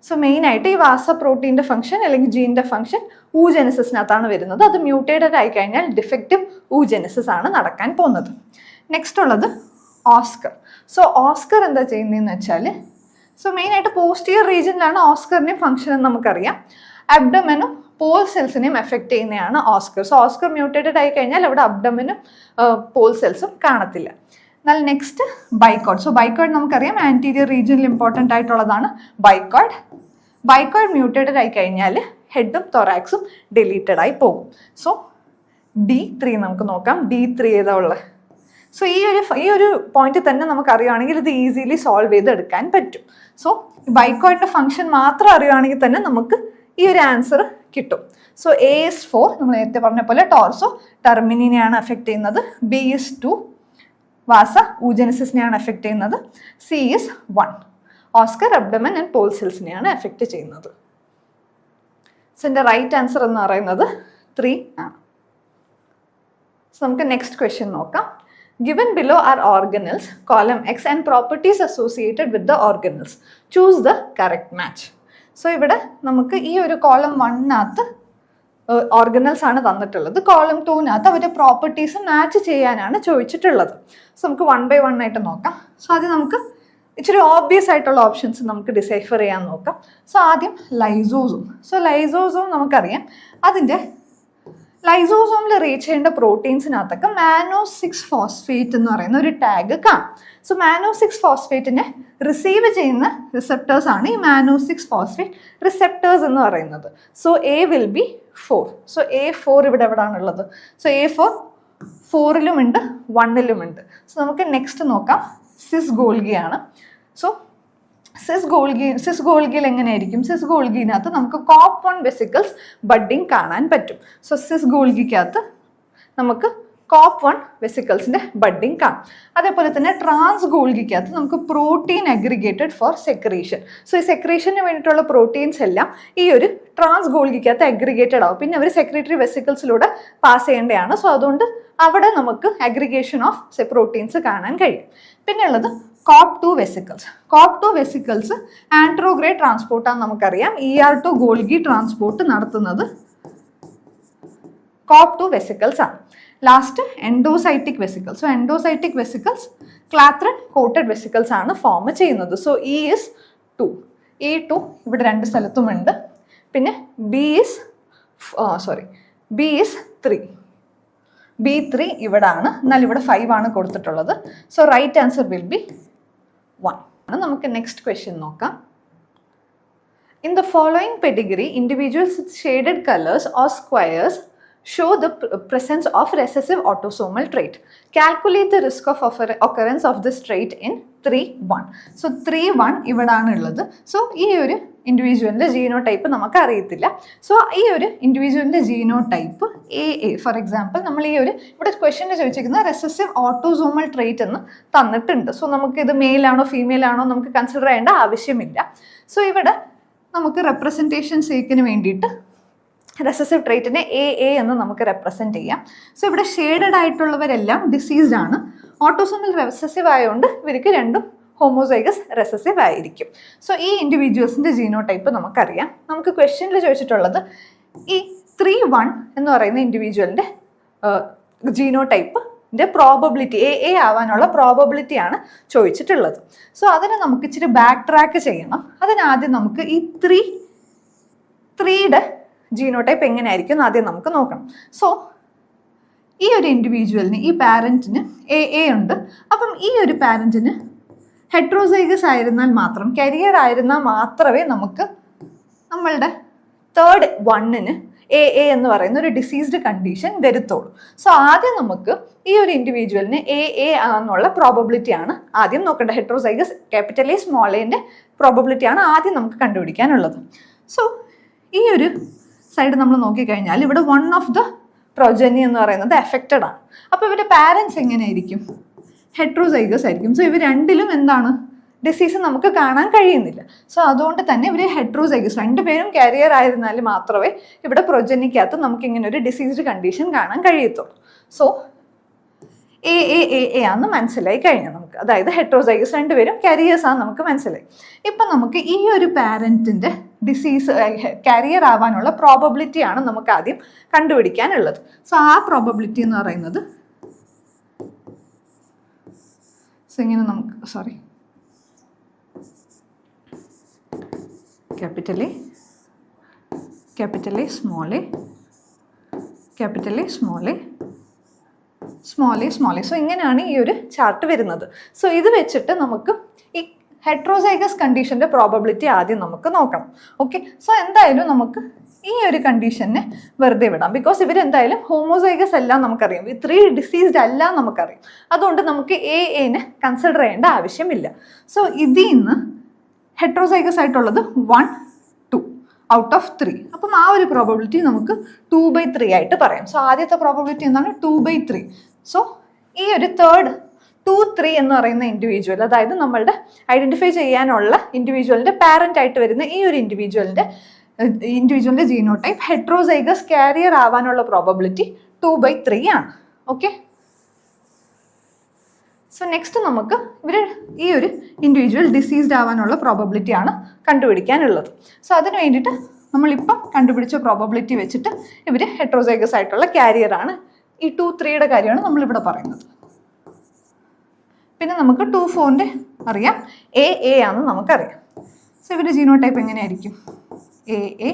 സോ മെയിനായിട്ട് ഈ വാസ പ്രോട്ടീൻ്റെ ഫംഗ്ഷൻ അല്ലെങ്കിൽ ജീൻ്റെ ഫംഗ്ഷൻ ഊജനസിനകത്താണ് വരുന്നത്. അത് മ്യൂട്ടേറ്റഡ് ആയി കഴിഞ്ഞാൽ ഡിഫക്റ്റീവ് ഊജനസിസ് ആണ് നടക്കാൻ പോകുന്നത്. നെക്സ്റ്റ് ഉള്ളത് ഓസ്കർ. സോ ഓസ്കർ എന്താ ചെയ്യുന്നതെന്ന് വെച്ചാൽ സോ മെയിനായിട്ട് പോസ്റ്റീരിയർ റീജിയനിലാണ് ഓസ്കറിൻ്റെയും ഫംഗ്ഷൻ എന്ന് നമുക്കറിയാം. അബ്ഡമനും പോൾ സെൽസിനെയും എഫക്റ്റ് ചെയ്യുന്നതാണ് ഓസ്കർ. സോ ഓസ്കർ മ്യൂട്ടേറ്റഡ് ആയി കഴിഞ്ഞാൽ അവിടെ അബ്ഡമനും പോൾ സെൽസും കാണത്തില്ല. എന്നാൽ നെക്സ്റ്റ് ബൈക്കോഡ്. സോ ബൈക്കോഡ് നമുക്കറിയാം ആൻറ്റീരിയർ റീജിയനിൽ ഇമ്പോർട്ടൻ്റ് ആയിട്ടുള്ളതാണ് ബൈക്കോഡ്. ബൈക്കോഡ് മ്യൂട്ടേറ്റഡ് ആയി കഴിഞ്ഞാൽ ഹെഡും തൊറാക്സും ഡിലീറ്റഡ് ആയി പോകും. സോ D3 നമുക്ക് നോക്കാം. D3 ഏതാ ഉള്ളത്? സോ ഈ ഒരു പോയിന്റ് തന്നെ നമുക്ക് അറിയുവാണെങ്കിൽ ഇത് ഈസിലി സോൾവ് ചെയ്തെടുക്കാൻ പറ്റും. സോ ബൈക്കോഡിൻ്റെ ഫംഗ്ഷൻ മാത്രം അറിയുവാണെങ്കിൽ തന്നെ നമുക്ക് ഈ ഒരു ആൻസർ കിട്ടും. സോ A4 നമ്മൾ നേരത്തെ പറഞ്ഞ പോലെ ടോർസോ ടെർമിനിനെയാണ് എഫക്റ്റ് ചെയ്യുന്നത്. B2 വാസ ഊജനസിനെയാണ് എഫക്റ്റ് ചെയ്യുന്നത്. C1 oskar abdomen and pole സെൽസിനെയാണ് എഫക്റ്റ് ചെയ്യുന്നത്. സോ എൻ്റെ റൈറ്റ് ആൻസർ എന്ന് പറയുന്നത് 3 ആണ്. സോ നമുക്ക് നെക്സ്റ്റ് ക്വസ്റ്റ്യൻ നോക്കാം. Given below are organelles, column X, and properties associated with the organelles. Choose the correct match. So ഇവിടെ നമുക്ക് ഈ ഒരു കോളം 1-നകത്ത് ഓർഗനൽസ് ആണ് തന്നിട്ടുള്ളത്. കോളം 2-നകത്ത് അവരുടെ പ്രോപ്പർട്ടീസ് മാച്ച് ചെയ്യാനാണ് ചോദിച്ചിട്ടുള്ളത്. സോ നമുക്ക് 1 by 1 ആയിട്ട് നോക്കാം. സോ ആദ്യം നമുക്ക് ഇച്ചിരി ഓബ്വിയസ് ആയിട്ടുള്ള ഓപ്ഷൻസ് നമുക്ക് ഡിസൈഫർ ചെയ്യാൻ നോക്കാം. സോ ആദ്യം ലൈസോസോം. സോ ലൈസോസോം നമുക്കറിയാം അതിൻ്റെ ലൈസോസോമിൽ റീച്ച് ചെയ്യേണ്ട പ്രോട്ടീൻസിനകത്തൊക്കെ മാനോ6 ഫോസ്ഫേറ്റ് എന്ന് പറയുന്ന ഒരു ടാഗ് കാണും. സോ മാനോ6 ഫോസ്ഫേറ്റിനെ റിസീവ് ചെയ്യുന്ന റിസെപ്റ്റേഴ്സ് ആണ് ഈ മാനോ6 ഫോസ്ഫേറ്റ് റിസെപ്റ്റേഴ്സ് എന്ന് പറയുന്നത്. So A will be 4. So A4 ഇവിടെ എവിടെയാണുള്ളത്? സോ A4 4-ലും ഉണ്ട് 1-ലും ഉണ്ട്. സോ നമുക്ക് നെക്സ്റ്റ് നോക്കാം. സിസ് ഗോൾഗി ആണ്. സോ സിസ് ഗോൾഗിയിൽ എങ്ങനെയായിരിക്കും? സിസ് ഗോൾഗിനകത്ത് നമുക്ക് COP1 വെസിക്കിൾസ് ബഡ്ഡിങ് കാണാൻ പറ്റും. സോ സിസ് ഗോൾഗിക്കകത്ത് നമുക്ക് COP1 വെസിക്കിൾസിൻ്റെ ബഡ്ഡിങ് കാണും. അതേപോലെ തന്നെ ട്രാൻസ് ഗോൾഗിക്കകത്ത് നമുക്ക് protein aggregated for secretion. So ഈ സെക്രീഷന് വേണ്ടിയിട്ടുള്ള പ്രോട്ടീൻസ് എല്ലാം ഈ ഒരു ട്രാൻസ് ഗോൾഗിക്കകത്ത് അഗ്രിഗേറ്റഡ് ആവും. പിന്നെ അവർ സെക്രീറ്ററി വെസിക്കിൾസിലൂടെ പാസ് ചെയ്യേണ്ടതാണ്. സോ അതുകൊണ്ട് അവിടെ നമുക്ക് അഗ്രിഗേഷൻ ഓഫ് പ്രോട്ടീൻസ് കാണാൻ കഴിയും. പിന്നെ ഉള്ളത് COP2 വെസിക്കിൾസ്. COP2 വെസിക്കിൾസ് ആൻട്രോഗ്രേഡ് ട്രാൻസ്പോർട്ടാണ് നമുക്കറിയാം. ER2 ഗോൾഗി ട്രാൻസ്പോർട്ട് നടത്തുന്നത് COP2 വെസിക്കിൾസ് ആണ്. Last endocytic vesicles. So endocytic vesicles clathrin coated vesicles ആണ് ഫോം ചെയ്യുന്നത്. സോ E is 2, E2 ഇവിടെ രണ്ട് സ്ഥലത്തുമുണ്ട്. പിന്നെ B is 3, B3 ഇവിടെ ആണ്, എന്നാൽ ഇവിടെ 5 ആണ് കൊടുത്തിട്ടുള്ളത്. So right answer will be 1. നമുക്ക് നെക്സ്റ്റ് ക്വസ്റ്റ്യൻ നോക്കാം. In the following pedigree, individuals with shaded colors or squares show the presence of recessive autosomal trait. Calculate the risk of occurrence of this trait in 3-1. So 3-1 ഇവിടാണ് ഉള്ളത്. സോ ഈ ഒരു ഇൻഡിവിജ്വലിൻ്റെ ജീനോടൈപ്പ് നമുക്ക് അറിയത്തില്ല. സോ ഈ ഒരു ഇൻഡിവിജ്വലിൻ്റെ ജീനോടൈപ്പ് AA. ഫോർ എക്സാമ്പിൾ നമ്മൾ ഈ ഒരു ഇവിടെ ക്വസ്റ്റ്യൻ ചോദിച്ചിരിക്കുന്ന റെസസീവ് ഓട്ടോസോമൽ ട്രേറ്റ് എന്ന് തന്നിട്ടുണ്ട്. സോ നമുക്കിത് മെയിൽ ആണോ ഫീമെയിൽ ആണോ നമുക്ക് കൺസിഡർ ചെയ്യേണ്ട ആവശ്യമില്ല. സോ ഇവിടെ നമുക്ക് റെപ്രസെൻറ്റേഷൻ സേക്കിന് വേണ്ടിയിട്ട് റെസസീവ് ട്രേറ്റിനെ AA എന്ന് നമുക്ക് റെപ്രസെൻറ്റ് ചെയ്യാം. സോ ഇവിടെ ഷെയ്ഡഡ് ആയിട്ടുള്ളവരെല്ലാം ഡിസീസ്ഡ് ആണ്. ഓട്ടോസോമൽ റെസസീവ് ആയതുകൊണ്ട് ഇവർക്ക് രണ്ടും ഹോമോസൈഗസ് റെസസീവ് ആയിരിക്കും. സോ ഈ ഇൻഡിവിജ്വൽസിൻ്റെ ജീനോടൈപ്പ് നമുക്കറിയാം. നമുക്ക് ക്വസ്റ്റ്യനിൽ ചോദിച്ചിട്ടുള്ളത് ഈ 3-1 എന്ന് പറയുന്ന ഇൻഡിവിജ്വലിൻ്റെ ജീനോടൈപ്പിൻ്റെ പ്രോബബിലിറ്റി AA ആവാനുള്ള പ്രോബബിലിറ്റിയാണ് ചോദിച്ചിട്ടുള്ളത്. സോ അതിനെ നമുക്ക് ഇച്ചിരി ബാക്ക് ട്രാക്ക് ചെയ്യണം. അതിനാദ്യം നമുക്ക് ഈ 3യുടെ ജീനോടൈപ്പ് എങ്ങനെയായിരിക്കും ആദ്യം നമുക്ക് നോക്കണം. സോ ഈ ഒരു ഇൻഡിവിജ്വലിന് ഈ പാരൻറ്റിന് AA ഉണ്ട്. അപ്പം ഈ ഒരു പാരൻറ്റിന് ഹെട്രോസൈഗസ് ആയിരുന്നാൽ മാത്രം, കരിയർ ആയിരുന്നാൽ മാത്രമേ നമുക്ക് നമ്മളുടെ 3rd 1ന് AA എന്ന് പറയുന്ന ഒരു ഡിസീസ്ഡ് കണ്ടീഷൻ വരുത്തുള്ളൂ. സോ ആദ്യം നമുക്ക് ഈ ഒരു ഇൻഡിവിജ്വലിന് AA എന്നുള്ള പ്രോബബിലിറ്റിയാണ് ആദ്യം നോക്കേണ്ടത്. ഹെട്രോസൈഗസ് ക്യാപിറ്റൽ A സ്മോൾ എൻ്റെ പ്രോബബിലിറ്റിയാണ് ആദ്യം നമുക്ക് കണ്ടുപിടിക്കാനുള്ളത്. സോ ഈ ഒരു സൈഡ് നമ്മൾ നോക്കിക്കഴിഞ്ഞാൽ ഇവിടെ 1 ഓഫ് ദ പ്രൊജനി എന്ന് പറയുന്നത് എഫക്റ്റഡ് ആണ്. അപ്പോൾ ഇവരുടെ പാരൻസ് എങ്ങനെയായിരിക്കും? ഹെട്രോസൈഗസ് ആയിരിക്കും. സോ ഇവർ രണ്ടിലും എന്താണ് ഡിസീസ് നമുക്ക് കാണാൻ കഴിയുന്നില്ല. സോ അതുകൊണ്ട് തന്നെ ഇവർ ഹെട്രോസൈഗസ്, രണ്ടുപേരും കാരിയർ ആയിരുന്നാൽ മാത്രമേ ഇവിടെ പ്രൊജനിക്കകത്ത് നമുക്ക് ഇങ്ങനെ ഒരു ഡിസീസ്ഡ് കണ്ടീഷൻ കാണാൻ കഴിയത്തുള്ളൂ. സോ AA ആണെന്ന് മനസ്സിലായി കഴിഞ്ഞു നമുക്ക്. അതായത് ഹെട്രോസൈഗസ് രണ്ടുപേരും കാരിയേഴ്സ് ആണ് നമുക്ക് മനസ്സിലായി. ഇപ്പം നമുക്ക് ഈ ഒരു പാരൻറ്റിൻ്റെ ഡിസീസ് കാരിയർ ആവാനുള്ള പ്രോബബിലിറ്റിയാണ് നമുക്ക് ആദ്യം കണ്ടുപിടിക്കാനുള്ളത്. സോ ആ പ്രോബബിലിറ്റി എന്ന് പറയുന്നത് ഇങ്ങനെ നമുക്ക് capital A small a capital A small a small a small a. So ഇങ്ങനെയാണ് ഈ ഒരു ചാർട്ട് വരുന്നത്. സോ ഇത് വെച്ചിട്ട് നമുക്ക് ഈ ഹെട്രോസൈഗസ് കണ്ടീഷൻ്റെ പ്രോബബിലിറ്റി ആദ്യം നമുക്ക് നോക്കണം. ഓക്കെ, സോ എന്തായാലും നമുക്ക് ഈ ഒരു കണ്ടീഷനെ വെറുതെ വിടാം. ബിക്കോസ് ഇവരെന്തായാലും ഹോമോസൈഗസ് എല്ലാം നമുക്കറിയാം, 3 ഡിസീസ്ഡ് എല്ലാം നമുക്കറിയാം. അതുകൊണ്ട് നമുക്ക് AA കൺസിഡർ ചെയ്യേണ്ട ആവശ്യമില്ല. സോ ഇതിൽ നിന്ന് ഹെട്രോസൈഗസ് ആയിട്ടുള്ളത് 1, 2 ഔട്ട് ഓഫ് 3. അപ്പം ആ ഒരു പ്രോബബിലിറ്റി നമുക്ക് 2/3 ആയിട്ട് പറയാം. സോ ആദ്യത്തെ പ്രോബബിലിറ്റി എന്താണ്? 2/3. സോ ഈ ഒരു 3rd 2, 3 എന്ന് പറയുന്ന ഇൻഡിവിജ്വൽ, അതായത് നമ്മളുടെ ഐഡൻറ്റിഫൈ ചെയ്യാനുള്ള ഇൻഡിവിജ്വലിൻ്റെ പാരൻ്റ് ആയിട്ട് വരുന്ന ഈ ഒരു ഇൻഡിവിജ്വലിൻ്റെ ജീനോടൈപ്പ് ഹെട്രോസൈഗസ് കാരിയർ ആവാനുള്ള പ്രോബബിലിറ്റി 2/3 ആണ്. ഓക്കെ, സോ നെക്സ്റ്റ് നമുക്ക് ഈ ഒരു ഇൻഡിവിജ്വൽ ഡിസീസ്ഡ് ആവാനുള്ള പ്രോബബിലിറ്റി ആണ് കണ്ടുപിടിക്കാനുള്ളത്. സോ അതിന് വേണ്ടിയിട്ട് നമ്മളിപ്പം കണ്ടുപിടിച്ച പ്രോബബിലിറ്റി വെച്ചിട്ട് ഇവർ ഹെട്രോസൈഗസ് ആയിട്ടുള്ള കാരിയർ ആണ്. ഈ 2, 3യുടെ കാര്യമാണ് നമ്മളിവിടെ പറയുന്നത്. പിന്നെ നമുക്ക് 2, 4ൻ്റെ അറിയാം, AA ആണെന്ന് നമുക്കറിയാം. സോ ഇവരുടെ ജീനോടൈപ്പ് എങ്ങനെയായിരിക്കും? AA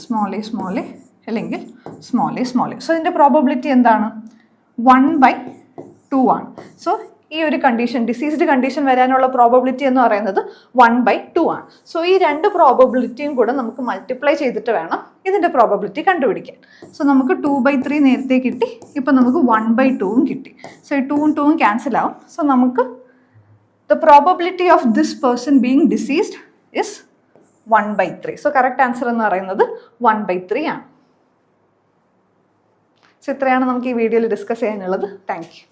small a small a അല്ലെങ്കിൽ small a small a. So ഇതിൻ്റെ പ്രോബബിലിറ്റി എന്താണ്? 1/2 ആണ്. സോ ഈ ഒരു കണ്ടീഷൻ, ഡിസീസ്ഡ് കണ്ടീഷൻ വരാനുള്ള പ്രോബബിലിറ്റി എന്ന് പറയുന്നത് 1/2 ആണ്. സോ ഈ രണ്ട് പ്രോബബിലിറ്റിയും കൂടെ നമുക്ക് മൾട്ടിപ്ലൈ ചെയ്തിട്ട് വേണം ഇതിൻ്റെ പ്രോബബിലിറ്റി കണ്ടുപിടിക്കാൻ. സോ നമുക്ക് 2/3 നേരത്തെ കിട്ടി, ഇപ്പം നമുക്ക് 1/2 കിട്ടി. സോ ഈ 2ഉം 2ഉം ക്യാൻസൽ ആവും. സോ നമുക്ക് the probability of this person being deceased is 1/3. So correct answer എന്ന് പറയുന്നത് 1/3 ആണ്. സോ ഇത്രയാണ് നമുക്ക് ഈ വീഡിയോയിൽ ഡിസ്കസ് ചെയ്യാനുള്ളത്. Thank you.